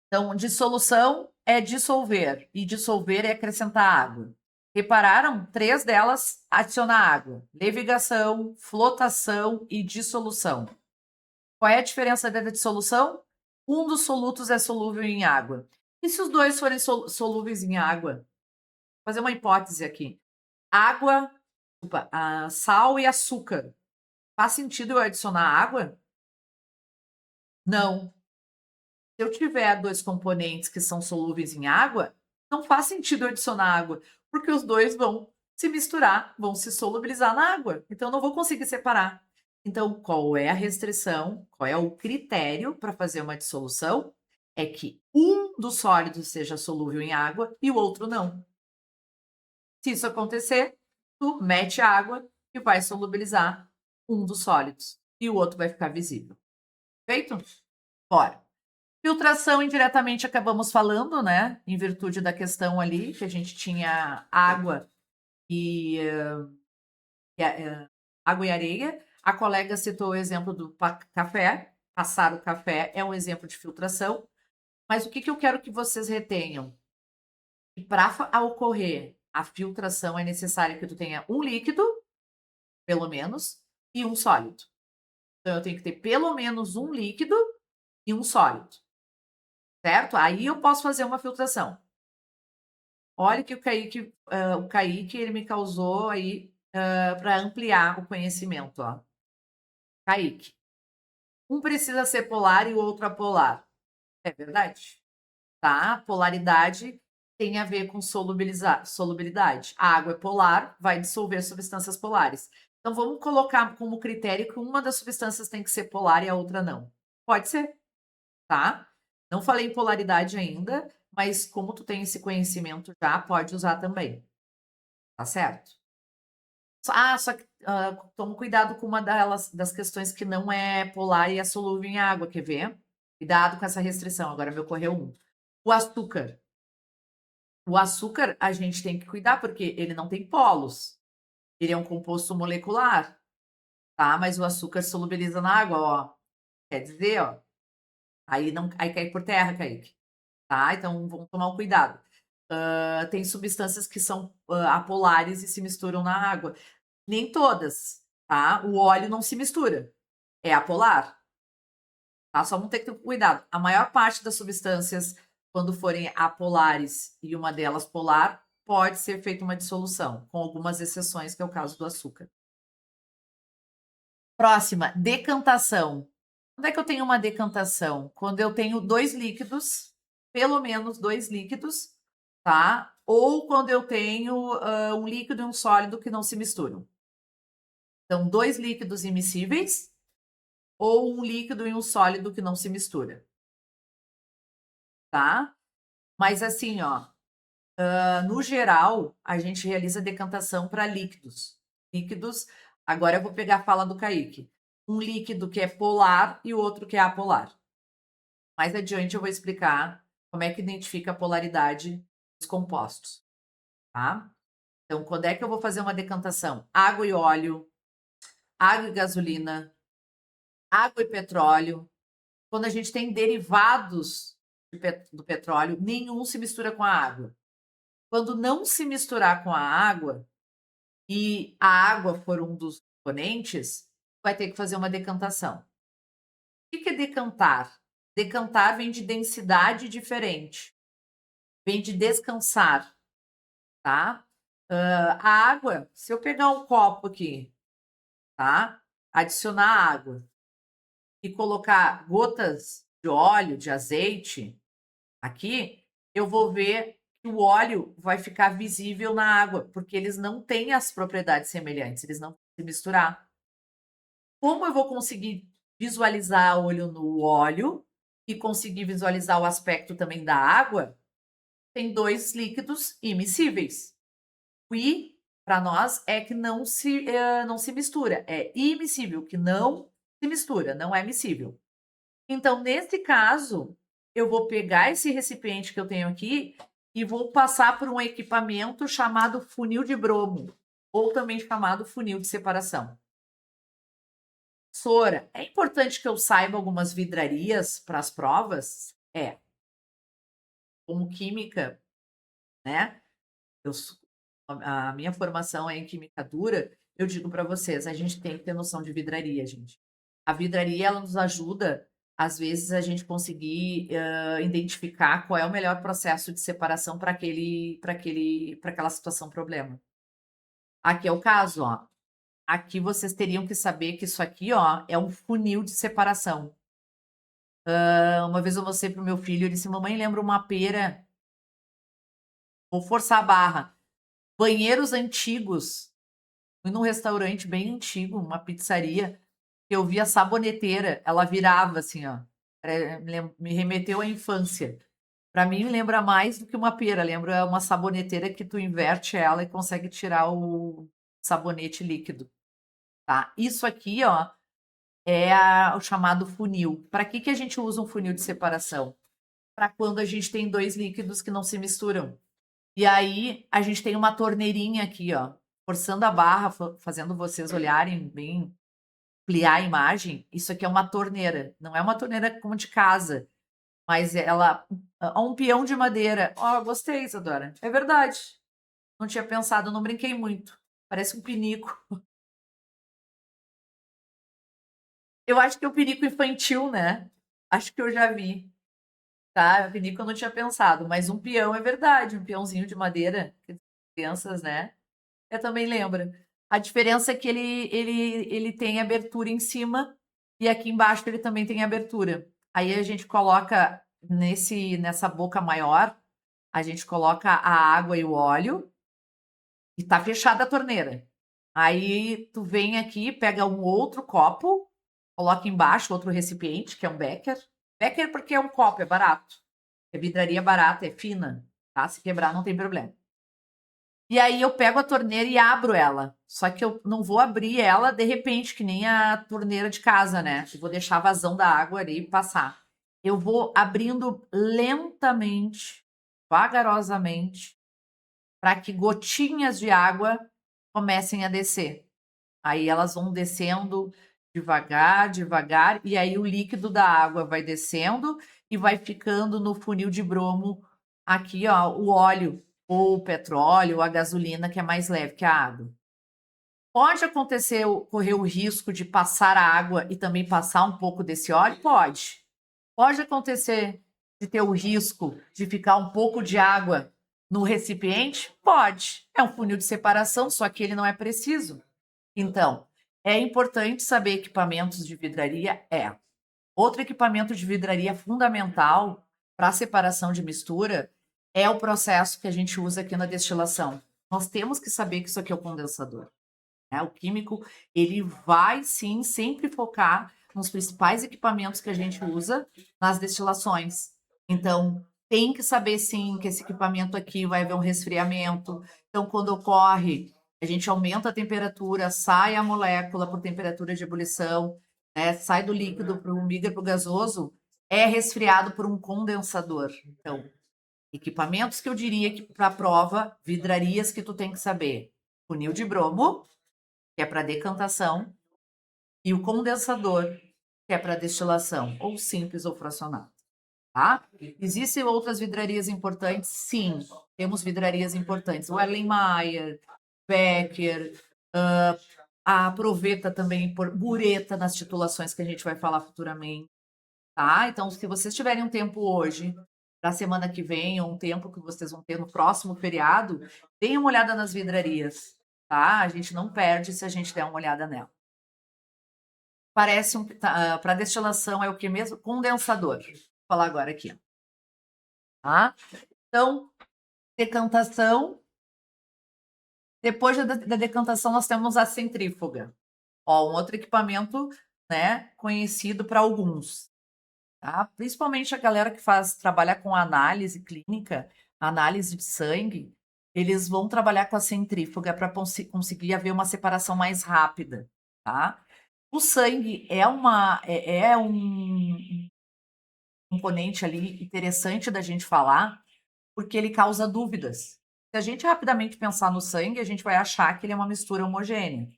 Então, dissolução é dissolver, e dissolver é acrescentar água. Repararam? 3 delas adicionar água: levigação, flotação e dissolução. Qual é a diferença da dissolução? Um dos solutos é solúvel em água. E se os dois forem solúveis em água? Vou fazer uma hipótese aqui. Água, desculpa, sal e açúcar. Faz sentido eu adicionar água? Não. Se eu tiver 2 componentes que são solúveis em água, não faz sentido eu adicionar água, porque os 2 vão se misturar, vão se solubilizar na água, então eu não vou conseguir separar. Então, qual é a restrição, qual é o critério para fazer uma dissolução? É que um dos sólidos seja solúvel em água e o outro não. Se isso acontecer, tu mete água e vai solubilizar um dos sólidos e o outro vai ficar visível. Feito? Bora. Filtração indiretamente acabamos falando, né? Em virtude da questão ali, que a gente tinha água e, água e areia. A colega citou o exemplo do café. Passar o café é um exemplo de filtração. Mas o que eu quero que vocês retenham? Que para ocorrer a filtração é necessário que tu tenha um líquido, pelo menos, e um sólido. Então, eu tenho que ter pelo menos um líquido e um sólido. Certo? Aí eu posso fazer uma filtração. Olha que o Kaique ele me causou aí, para ampliar o conhecimento, ó. Kaique, um precisa ser polar e o outro apolar. É verdade, tá? Polaridade tem a ver com solubilidade. A água é polar, vai dissolver substâncias polares. Então vamos colocar como critério que uma das substâncias tem que ser polar e a outra não. Pode ser, tá? Não falei em polaridade ainda, mas como tu tem esse conhecimento já, pode usar também. Tá certo? Só que toma cuidado com uma das questões que não é polar e é solúvel em água, quer ver? Cuidado com essa restrição, agora me ocorreu um. O açúcar. O açúcar a gente tem que cuidar porque ele não tem polos. Ele é um composto molecular, tá? Mas o açúcar solubiliza na água, ó. Quer dizer, ó, aí cai por terra, Kaique, tá? Então vamos tomar um cuidado. Tem substâncias que são apolares e se misturam na água. Nem todas, tá? O óleo não se mistura, é apolar, tá? Só vamos ter que ter cuidado. A maior parte das substâncias, quando forem apolares e uma delas polar, pode ser feita uma dissolução, com algumas exceções, que é o caso do açúcar. Próxima, decantação. Quando é que eu tenho uma decantação? Quando eu tenho 2 líquidos, pelo menos 2 líquidos, tá? Ou quando eu tenho um líquido e um sólido que não se misturam. Então, 2 líquidos immiscíveis ou um líquido e um sólido que não se mistura, tá? Mas assim, ó, no geral, a gente realiza decantação para líquidos. Líquidos, agora eu vou pegar a fala do Kaique. Um líquido que é polar e o outro que é apolar. Mais adiante eu vou explicar como é que identifica a polaridade dos compostos, tá? Então, quando é que eu vou fazer uma decantação? Água e óleo, água e gasolina, água e petróleo. Quando a gente tem derivados do petróleo, nenhum se mistura com a água. Quando não se misturar com a água e a água for um dos componentes, vai ter que fazer uma decantação. O que é decantar? Decantar vem de densidade diferente, vem de descansar, tá? A água, se eu pegar um copo aqui, tá? Adicionar água e colocar gotas de óleo, de azeite aqui, eu vou ver que o óleo vai ficar visível na água, porque eles não têm as propriedades semelhantes, eles não vão se misturar. Como eu vou conseguir visualizar o olho no óleo e conseguir visualizar o aspecto também da água? Tem 2 líquidos imiscíveis. O I, para nós, é que não se mistura, é imiscível, que não se mistura, não é miscível. Então, nesse caso, eu vou pegar esse recipiente que eu tenho aqui e vou passar por um equipamento chamado funil de bromo, ou também chamado funil de separação. Sora, é importante que eu saiba algumas vidrarias para as provas? É. como química, né, eu sou a minha formação é em química dura, eu digo para vocês, a gente tem que ter noção de vidraria, gente. A vidraria, ela nos ajuda, às vezes, a gente conseguir, identificar qual é o melhor processo de separação para aquela situação problema. Aqui é o caso, ó. Aqui vocês teriam que saber que isso aqui, ó, é um funil de separação. Uma vez eu mostrei para o meu filho, ele disse: "Mamãe, lembra uma pera". Vou forçar a barra. Banheiros antigos. Fui num restaurante bem antigo, uma pizzaria, que eu vi a saboneteira, ela virava assim, ó. Me remeteu à infância. Para mim, lembra mais do que uma pera, lembra uma saboneteira que tu inverte ela e consegue tirar o sabonete líquido, tá. Isso aqui, ó, é o chamado funil. Para que que a gente usa um funil de separação? Para quando a gente tem 2 líquidos que não se misturam. E aí, a gente tem uma torneirinha aqui, ó, forçando a barra, fazendo vocês olharem bem, ampliar a imagem, isso aqui é uma torneira, não é uma torneira como de casa, mas ela um peão de madeira. Ó, gostei, Isadora. É verdade, não tinha pensado, não brinquei muito, parece um pinico. Eu acho que é um pinico infantil, né, acho que eu já vi, tá, pinico eu não tinha pensado, mas um peão é verdade, um peãozinho de madeira, que as crianças, né. Eu também lembro. A diferença é que ele tem abertura em cima e aqui embaixo ele também tem abertura. Aí a gente coloca nessa boca maior, a gente coloca a água e o óleo e tá fechada a torneira. Aí tu vem aqui, pega um outro copo, coloca embaixo outro recipiente, que é um becker. Becker porque é um copo, é barato. É vidraria barata, é fina, tá? Se quebrar não tem problema. E aí eu pego a torneira e abro ela. Só que eu não vou abrir ela de repente, que nem a torneira de casa, né? Eu vou deixar a vazão da água ali passar. Eu vou abrindo lentamente, vagarosamente, para que gotinhas de água comecem a descer. Aí elas vão descendo devagar, devagar, e aí o líquido da água vai descendo e vai ficando no funil de bromo aqui, ó, o óleo, ou o petróleo, ou a gasolina, que é mais leve que a água. Pode acontecer, correr o risco de passar a água e também passar um pouco desse óleo? Pode. Pode acontecer de ter o risco de ficar um pouco de água no recipiente? Pode. É um funil de separação, só que ele não é preciso. Então, é importante saber equipamentos de vidraria? É. Outro equipamento de vidraria fundamental para a separação de mistura é o processo que a gente usa aqui na destilação. Nós temos que saber que isso aqui é o condensador, né? O químico, ele vai sim sempre focar nos principais equipamentos que a gente usa nas destilações. Então, tem que saber sim que esse equipamento aqui vai haver um resfriamento. Então, quando ocorre, a gente aumenta a temperatura, sai a molécula por temperatura de ebulição, né? Sai do líquido para o migra para o gasoso, é resfriado por um condensador. Então, equipamentos que eu diria que para a prova, vidrarias que tu tem que saber. Funil de bromo, que é para decantação, e o condensador, que é para destilação, ou simples ou fracionado, tá? Existem outras vidrarias importantes? Sim, temos vidrarias importantes. O Erlenmeyer, Becker, a Proveta também, Bureta nas titulações que a gente vai falar futuramente, tá? Então, se vocês tiverem um tempo hoje, para a semana que vem, ou um tempo que vocês vão ter no próximo feriado, deem uma olhada nas vidrarias, tá? A gente não perde se a gente der uma olhada nela. Parece para destilação é o que mesmo? Condensador. Vou falar agora aqui, tá? Então, decantação. Depois da decantação, nós temos a centrífuga. Ó, um outro equipamento, né, conhecido para alguns, tá? Principalmente a galera que trabalha com análise clínica, análise de sangue, eles vão trabalhar com a centrífuga para conseguir haver uma separação mais rápida, tá? O sangue é um componente ali interessante da gente falar, porque ele causa dúvidas. Se a gente rapidamente pensar no sangue, a gente vai achar que ele é uma mistura homogênea,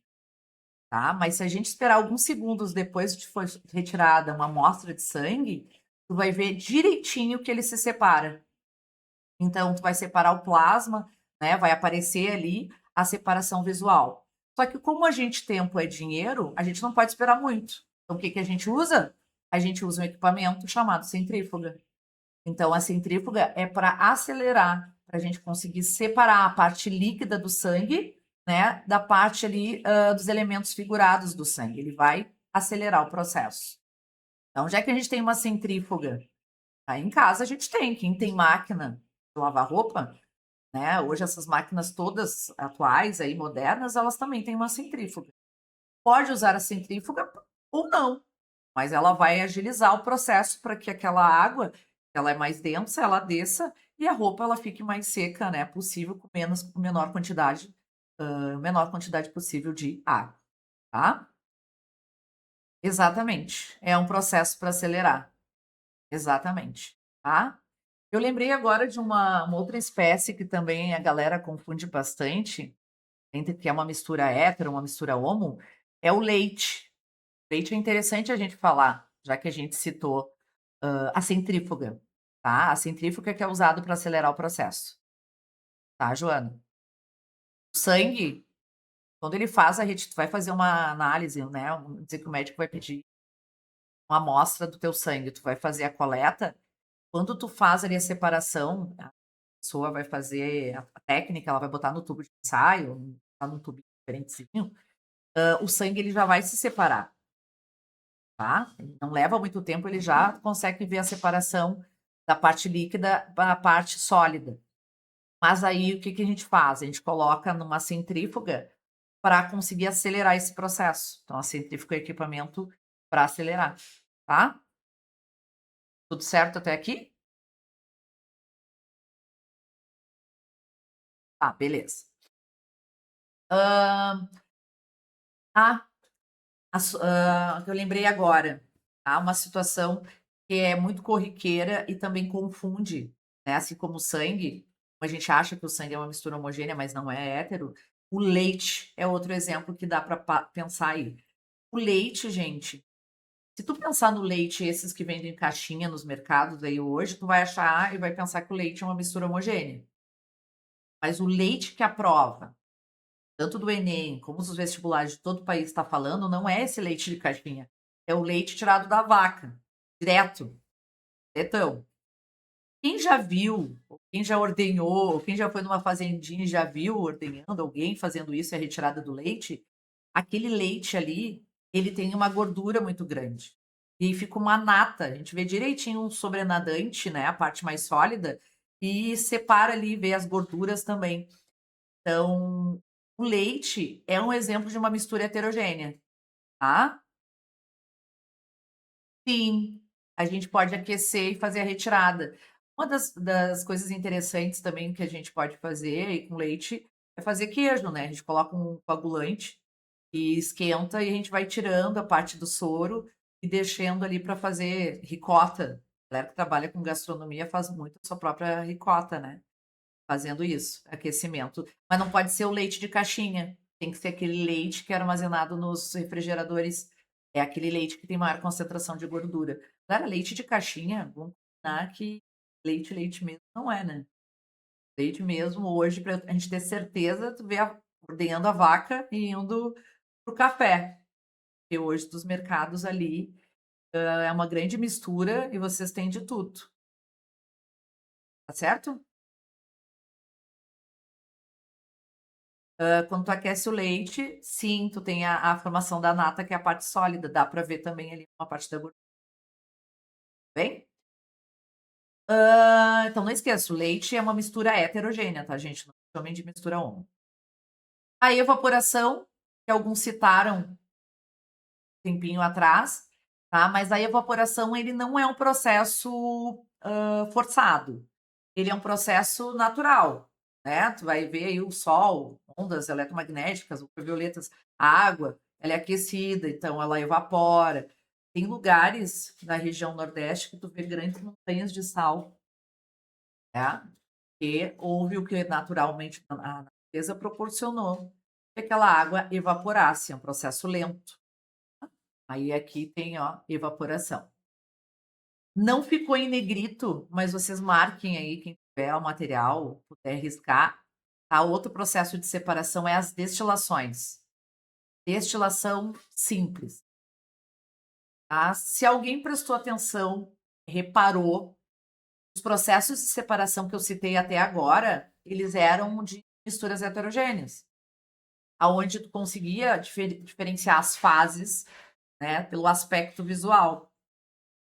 tá? Mas se a gente esperar alguns segundos depois de foi retirada uma amostra de sangue, tu vai ver direitinho que ele se separa. Então tu vai separar o plasma, né, vai aparecer ali a separação visual. Só que como a gente tempo é dinheiro, a gente não pode esperar muito. Então o que que a gente usa? A gente usa um equipamento chamado centrífuga. Então a centrífuga é para acelerar, para a gente conseguir separar a parte líquida do sangue, né, da parte ali, dos elementos figurados do sangue. Ele vai acelerar o processo. Então, já que a gente tem uma centrífuga, aí em casa a gente tem, quem tem máquina de lavar roupa, né, hoje essas máquinas todas atuais aí, modernas, elas também têm uma centrífuga. Pode usar a centrífuga ou não, mas ela vai agilizar o processo para que aquela água, ela é mais densa, ela desça e a roupa ela fique mais seca, né, possível com menor quantidade possível de água, tá? Exatamente, é um processo para acelerar. Exatamente, tá? Eu lembrei agora de uma outra espécie que também a galera confunde bastante, entre que é uma mistura hétero, uma mistura homo, é o leite. Leite é interessante a gente falar, já que a gente citou, a centrífuga, tá? A centrífuga que é usado para acelerar o processo, tá, Joana? O sangue, quando ele faz a gente vai fazer uma análise, né, vamos dizer que o médico vai pedir uma amostra do teu sangue, tu vai fazer a coleta, quando tu faz ali a separação, a pessoa vai fazer a técnica, ela vai botar no tubo de ensaio, botar num tubinho diferentezinho, o sangue ele já vai se separar, tá? Ele não leva muito tempo, ele já consegue ver a separação da parte líquida para a parte sólida. Mas aí o que que a gente faz? A gente coloca numa centrífuga para conseguir acelerar esse processo. Então a centrífuga é equipamento para acelerar, tá? Tudo certo até aqui? Tá, beleza. Hã, ah, que eu lembrei agora, tá, uma situação que é muito corriqueira e também confunde, né, assim como o sangue, a gente acha que o sangue é uma mistura homogênea, mas não é hétero, o leite é outro exemplo que dá para pensar aí. O leite, gente, se tu pensar no leite, esses que vendem em caixinha nos mercados aí hoje, tu vai achar e vai pensar que o leite é uma mistura homogênea. Mas o leite que aprova, tanto do Enem, como dos vestibulares de todo o país está falando, não é esse leite de caixinha, é o leite tirado da vaca, direto, diretão. Quem já viu, ou quem já ordenhou, ou quem já foi numa fazendinha e já viu ordenhando alguém fazendo isso, a retirada do leite, aquele leite ali, ele tem uma gordura muito grande. E aí fica uma nata, a gente vê direitinho o sobrenadante, né, a parte mais sólida, e separa ali, vê as gorduras também. Então, o leite é um exemplo de uma mistura heterogênea, tá? Sim, a gente pode aquecer e fazer a retirada. Uma das coisas interessantes também que a gente pode fazer aí com leite é fazer queijo, né? A gente coloca um coagulante e esquenta e a gente vai tirando a parte do soro e deixando ali para fazer ricota. A galera que trabalha com gastronomia faz muito a sua própria ricota, né? Fazendo isso, aquecimento. Mas não pode ser o leite de caixinha, tem que ser aquele leite que é armazenado nos refrigeradores, é aquele leite que tem maior concentração de gordura. Agora leite de caixinha, vamos combinar que leite mesmo não é, né. Leite mesmo hoje pra a gente ter certeza, tu vê a ordenhando a vaca e indo para o café, porque hoje dos mercados ali, é uma grande mistura e vocês têm de tudo, tá certo? Quando tu aquece o leite, sim, tu tem a formação da nata, que é a parte sólida, dá para ver também ali uma parte da gordura, bem? Então não esqueça, o leite é uma mistura heterogênea, tá, gente? Não chamem de mistura homo. A evaporação, que alguns citaram um tempinho atrás, tá, mas a evaporação ele não é um processo, forçado, ele é um processo natural, né, tu vai ver aí o sol, ondas eletromagnéticas, ultravioletas, a água, ela é aquecida, então ela evapora. Tem lugares na região nordeste que tu vê grandes montanhas de sal, tá, e houve o que naturalmente a natureza proporcionou, que aquela água evaporasse, é um processo lento. Aí aqui tem, ó, evaporação. Não ficou em negrito, mas vocês marquem aí, quem tiver o material, puder riscar. Tá, outro processo de separação é as destilações. Destilação simples, tá. Se alguém prestou atenção, reparou, os processos de separação que eu citei até agora, eles eram de misturas heterogêneas, aonde tu conseguia diferenciar as fases, né, pelo aspecto visual.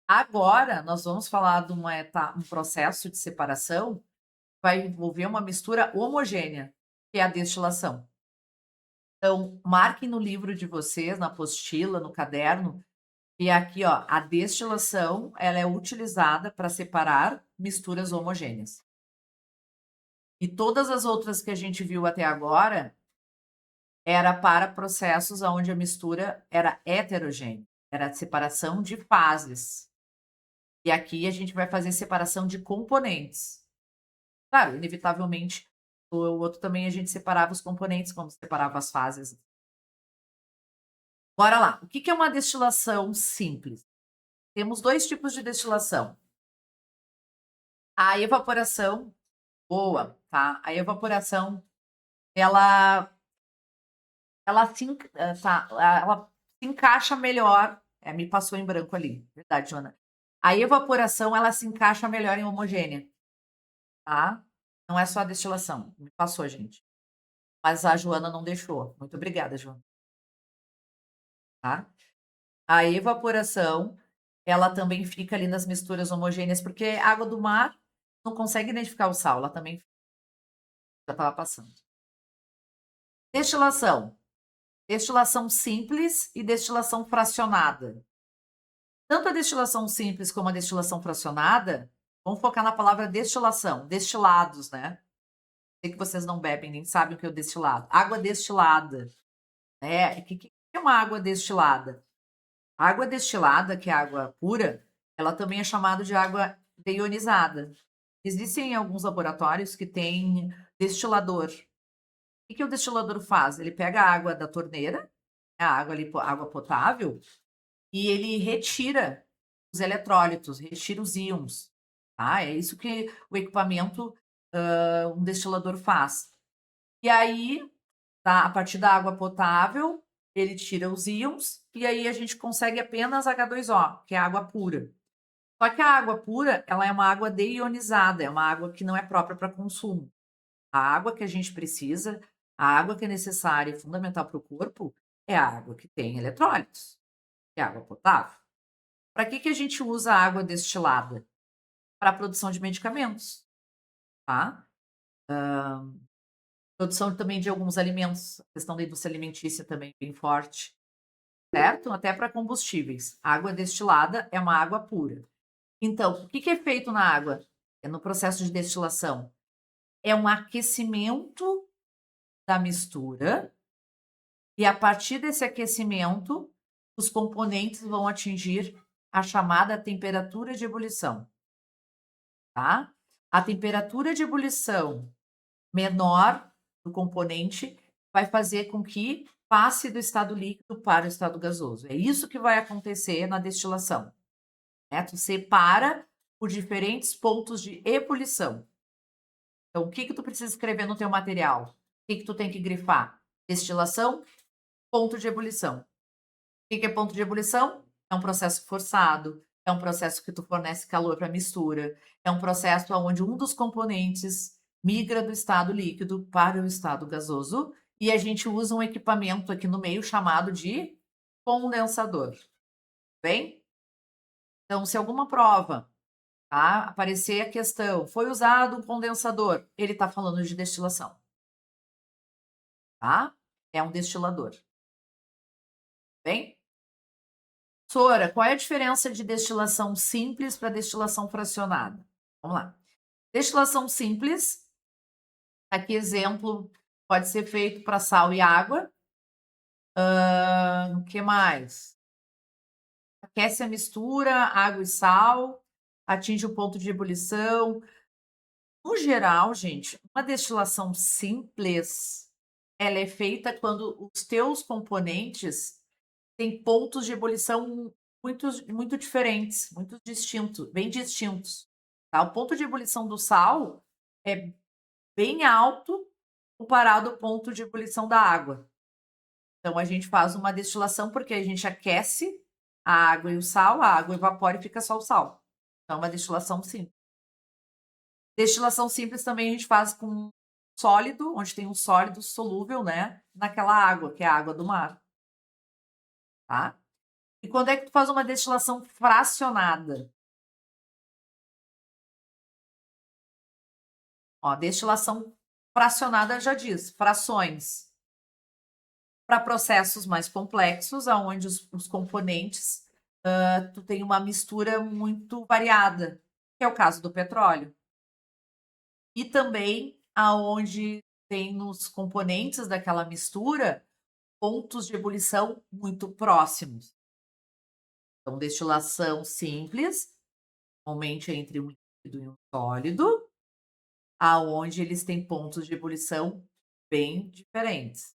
Agora, nós vamos falar de um processo de separação que vai envolver uma mistura homogênea, que é a destilação. Então, marquem no livro de vocês, na apostila, no caderno, e aqui, ó, a destilação, ela é utilizada para separar misturas homogêneas. E todas as outras que a gente viu até agora era para processos onde a mistura era heterogênea, era a separação de fases. E aqui a gente vai fazer separação de componentes. Claro, inevitavelmente, o outro também a gente separava os componentes, como separava as fases. Bora lá. O que que é uma destilação simples? Temos 2 tipos de destilação. A evaporação boa, tá? A evaporação, ela ela se encaixa melhor me passou em branco ali, verdade, Joana. A evaporação, ela se encaixa melhor em homogênea, tá? Não é só a destilação, me passou, gente. Mas a Joana não deixou. Muito obrigada, Joana, tá? A evaporação, ela também fica ali nas misturas homogêneas, porque a água do mar não consegue identificar o sal, ela também já estava passando. Destilação. Destilação simples e destilação fracionada. Tanto a destilação simples como a destilação fracionada, vamos focar na palavra destilação, destilados, né? Sei que vocês não bebem, nem sabem o que é o destilado. Água destilada, né? O que é uma água destilada? A água destilada, que é água pura, ela também é chamada de água deionizada. Existem alguns laboratórios que têm destilador. O que o destilador faz? Ele pega a água da torneira, a água ali, água potável, e ele retira os eletrólitos, retira os íons, tá? É isso que o equipamento, um destilador faz. E aí, tá, a partir da água potável, ele tira os íons e aí a gente consegue apenas H2O, que é água pura. Só que a água pura, ela é uma água deionizada, é uma água que não é própria para consumo. A água que a gente precisa, a água que é necessária e fundamental para o corpo, é a água que tem eletrólitos, que é água potável. Para que a gente usa água destilada? Para a produção de medicamentos, tá? Produção também de alguns alimentos, a questão da indústria alimentícia também bem forte, certo? Até para combustíveis. Água destilada é uma água pura. Então, o que é feito na água? É no processo de destilação. É um aquecimento da mistura e a partir desse aquecimento, os componentes vão atingir a chamada temperatura de ebulição, tá? A temperatura de ebulição menor do componente vai fazer com que passe do estado líquido para o estado gasoso. É isso que vai acontecer na destilação, né? Tu separa por diferentes pontos de ebulição. Então, o que que tu precisa escrever no teu material? O que que tu tem que grifar? Destilação, ponto de ebulição. O que que é ponto de ebulição? É um processo forçado, é um processo que tu fornece calor para a mistura, é um processo onde um dos componentes migra do estado líquido para o estado gasoso e a gente usa um equipamento aqui no meio chamado de condensador, bem? Então, se alguma prova, tá, aparecer a questão, foi usado um condensador, ele está falando de destilação, tá? É um destilador, bem? Sora, qual é a diferença de destilação simples para destilação fracionada? Vamos lá. Destilação simples, aqui exemplo, pode ser feito para sal e água. O que mais? Aquece a mistura, água e sal, atinge o ponto de ebulição. No geral, gente, uma destilação simples, ela é feita quando os teus componentes têm pontos de ebulição muito diferentes, muito distintos, bem distintos, tá. O ponto de ebulição do sal é bem alto comparado ao ponto de ebulição da água. Então a gente faz uma destilação, porque a gente aquece a água e o sal, a água evapora e fica só o sal. Então é uma destilação simples. Destilação simples também a gente faz com sólido, onde tem um sólido solúvel, né, naquela água, que é a água do mar, tá. E quando é que tu faz uma destilação fracionada? Ó, destilação fracionada já diz, frações. Para processos mais complexos, aonde os componentes, tu tem uma mistura muito variada, que é o caso do petróleo. E também aonde tem nos componentes daquela mistura, pontos de ebulição muito próximos. Então, destilação simples, normalmente entre um líquido e um sólido, aonde eles têm pontos de ebulição bem diferentes.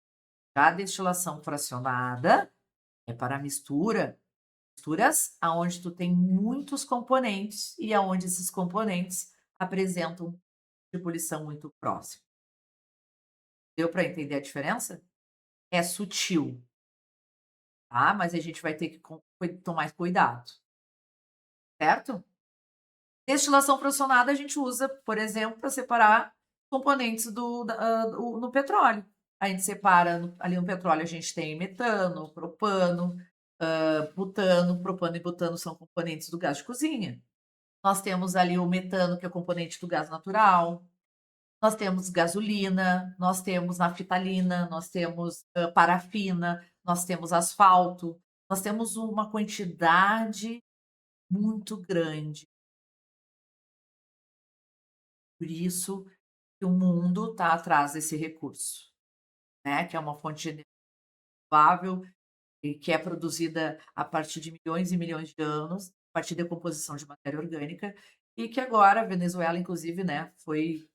Já a destilação fracionada é para misturas aonde tu tem muitos componentes e aonde esses componentes apresentam de ebulição muito próximo. Deu para entender a diferença? É sutil, tá? Mas a gente vai ter que tomar cuidado, certo? Destilação fracionada a gente usa, por exemplo, para separar componentes no petróleo. A gente separa ali no petróleo, a gente tem metano, propano, butano. Propano e butano são componentes do gás de cozinha. Nós temos ali o metano, que é o componente do gás natural. Nós temos gasolina, nós temos naftalina, nós temos parafina, nós temos asfalto. Nós temos uma quantidade muito grande. Por isso que o mundo está atrás desse recurso, né, que é uma fonte renovável e que é produzida a partir de milhões e milhões de anos, a partir da decomposição de matéria orgânica, e que agora a Venezuela, inclusive, né, foi,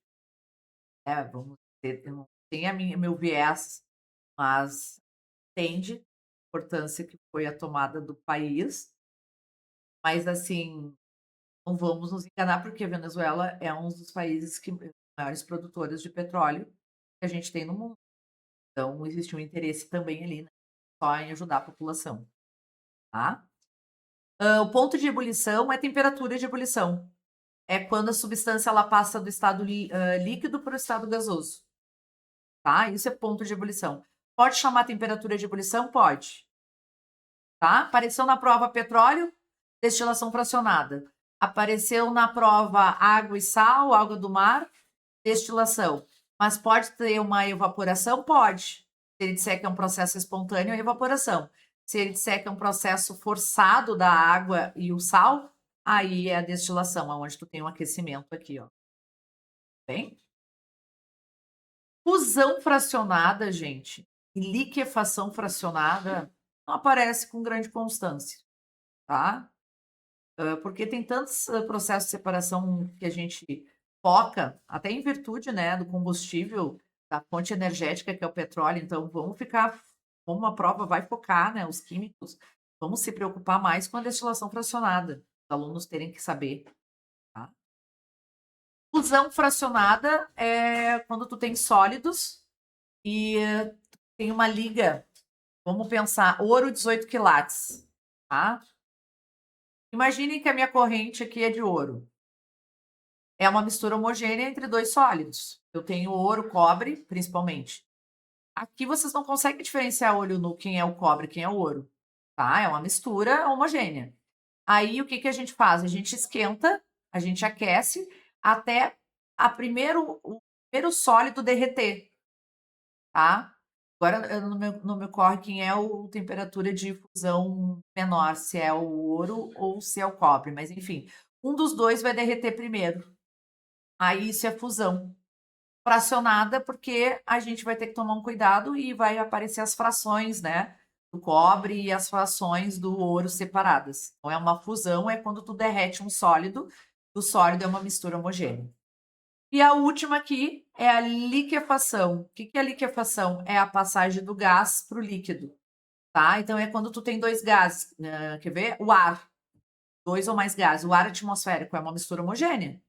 vamos dizer, eu não tem meu viés, mas entende a importância que foi a tomada do país, mas assim, não vamos nos enganar, porque a Venezuela é um dos países que maiores produtores de petróleo que a gente tem no mundo. Então, existe um interesse também ali, né, só em ajudar a população, tá? O ponto de ebulição é a temperatura de ebulição. É quando a substância ela passa do estado líquido para o estado gasoso, tá? Isso é ponto de ebulição. Pode chamar temperatura de ebulição? Pode, tá? Apareceu na prova petróleo, destilação fracionada. Apareceu na prova água e sal, água do mar, destilação. Mas pode ter uma evaporação? Pode. Se ele disser que é um processo espontâneo, é evaporação. Se ele disser que é um processo forçado da água e o sal, aí é a destilação, onde tu tem um aquecimento aqui, ó. Bem? Fusão fracionada, gente, e liquefação fracionada não aparece com grande constância, tá? Porque tem tantos processos de separação que a gente foca, até em virtude, né, do combustível, da fonte energética que é o petróleo. Então, vamos ficar, como a prova vai focar, né, os químicos, vamos se preocupar mais com a destilação fracionada, os alunos terem que saber, tá? Fusão fracionada é quando tu tem sólidos e tem uma liga, vamos pensar, ouro 18 quilates, tá? Imaginem que a minha corrente aqui é de ouro. É uma mistura homogênea entre dois sólidos. Eu tenho ouro, cobre, principalmente. Aqui vocês não conseguem diferenciar olho nu quem é o cobre e quem é o ouro, tá? É uma mistura homogênea. Aí o que a gente faz? A gente esquenta, a gente aquece até o primeiro sólido derreter, tá? Agora não me ocorre quem é o temperatura de fusão menor, se é o ouro ou se é o cobre, mas enfim, um dos dois vai derreter primeiro. Aí isso é fusão. Fracionada, porque a gente vai ter que tomar um cuidado e vai aparecer as frações, né, do cobre e as frações do ouro separadas. Então é uma fusão, é quando tu derrete um sólido, o sólido é uma mistura homogênea. E a última aqui é a liquefação. O que é a liquefação? É a passagem do gás para o líquido. tá? Então é quando tu tem 2 gases, quer ver? O ar, 2 ou mais gases. O ar atmosférico é uma mistura homogênea.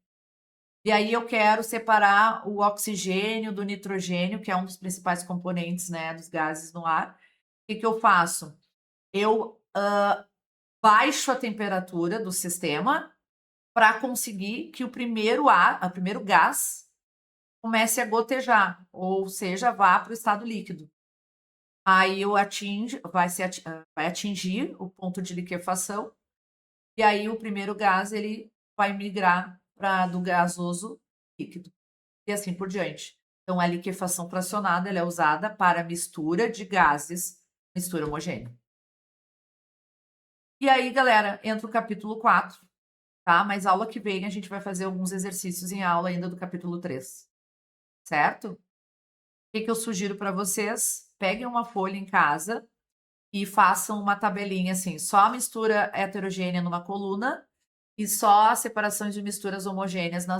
E aí eu quero separar o oxigênio do nitrogênio, que é um dos principais componentes, né, dos gases no ar. O que que eu faço? Eu, baixo a temperatura do sistema para conseguir que o primeiro gás comece a gotejar, ou seja, vá para o estado líquido. Aí eu atinge vai se ati vai atingir o ponto de liquefação, e aí o primeiro gás ele vai migrar para do gasoso líquido, e assim por diante. Então a liquefação fracionada ela é usada para mistura de gases, mistura homogênea. E aí galera, entra o capítulo 4, tá, mas aula que vem a gente vai fazer alguns exercícios em aula ainda do capítulo 3, certo? O que que eu sugiro para vocês? Peguem uma folha em casa e façam uma tabelinha assim, só a mistura heterogênea numa coluna e só as separações de misturas homogêneas na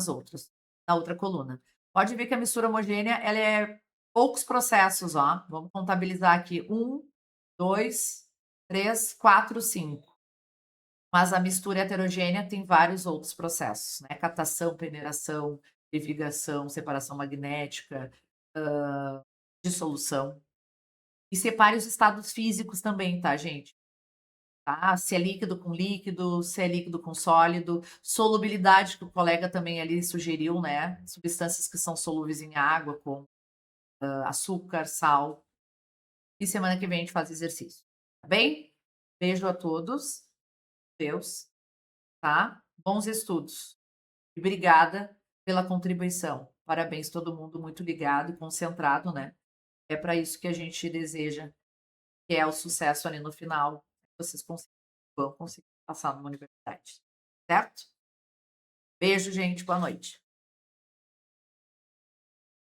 outra coluna. Pode ver que a mistura homogênea, ela é poucos processos, ó. Vamos contabilizar aqui: 1, 2, 3, 4, 5. Mas a mistura heterogênea tem vários outros processos, né? Catação, peneiração, livigação, separação magnética, dissolução. E separe os estados físicos também, tá, gente? Tá? Se é líquido com líquido, se é líquido com sólido, solubilidade que o colega também ali sugeriu, né? Substâncias que são solúveis em água, como açúcar, sal. E semana que vem a gente faz exercício, tá bem? Beijo a todos, Deus, tá? Bons estudos. E obrigada pela contribuição. Parabéns, todo mundo muito ligado e concentrado, né? É para isso que a gente deseja, que é o sucesso ali no final. Vocês vão conseguir passar numa universidade, certo? Beijo, gente. Boa noite.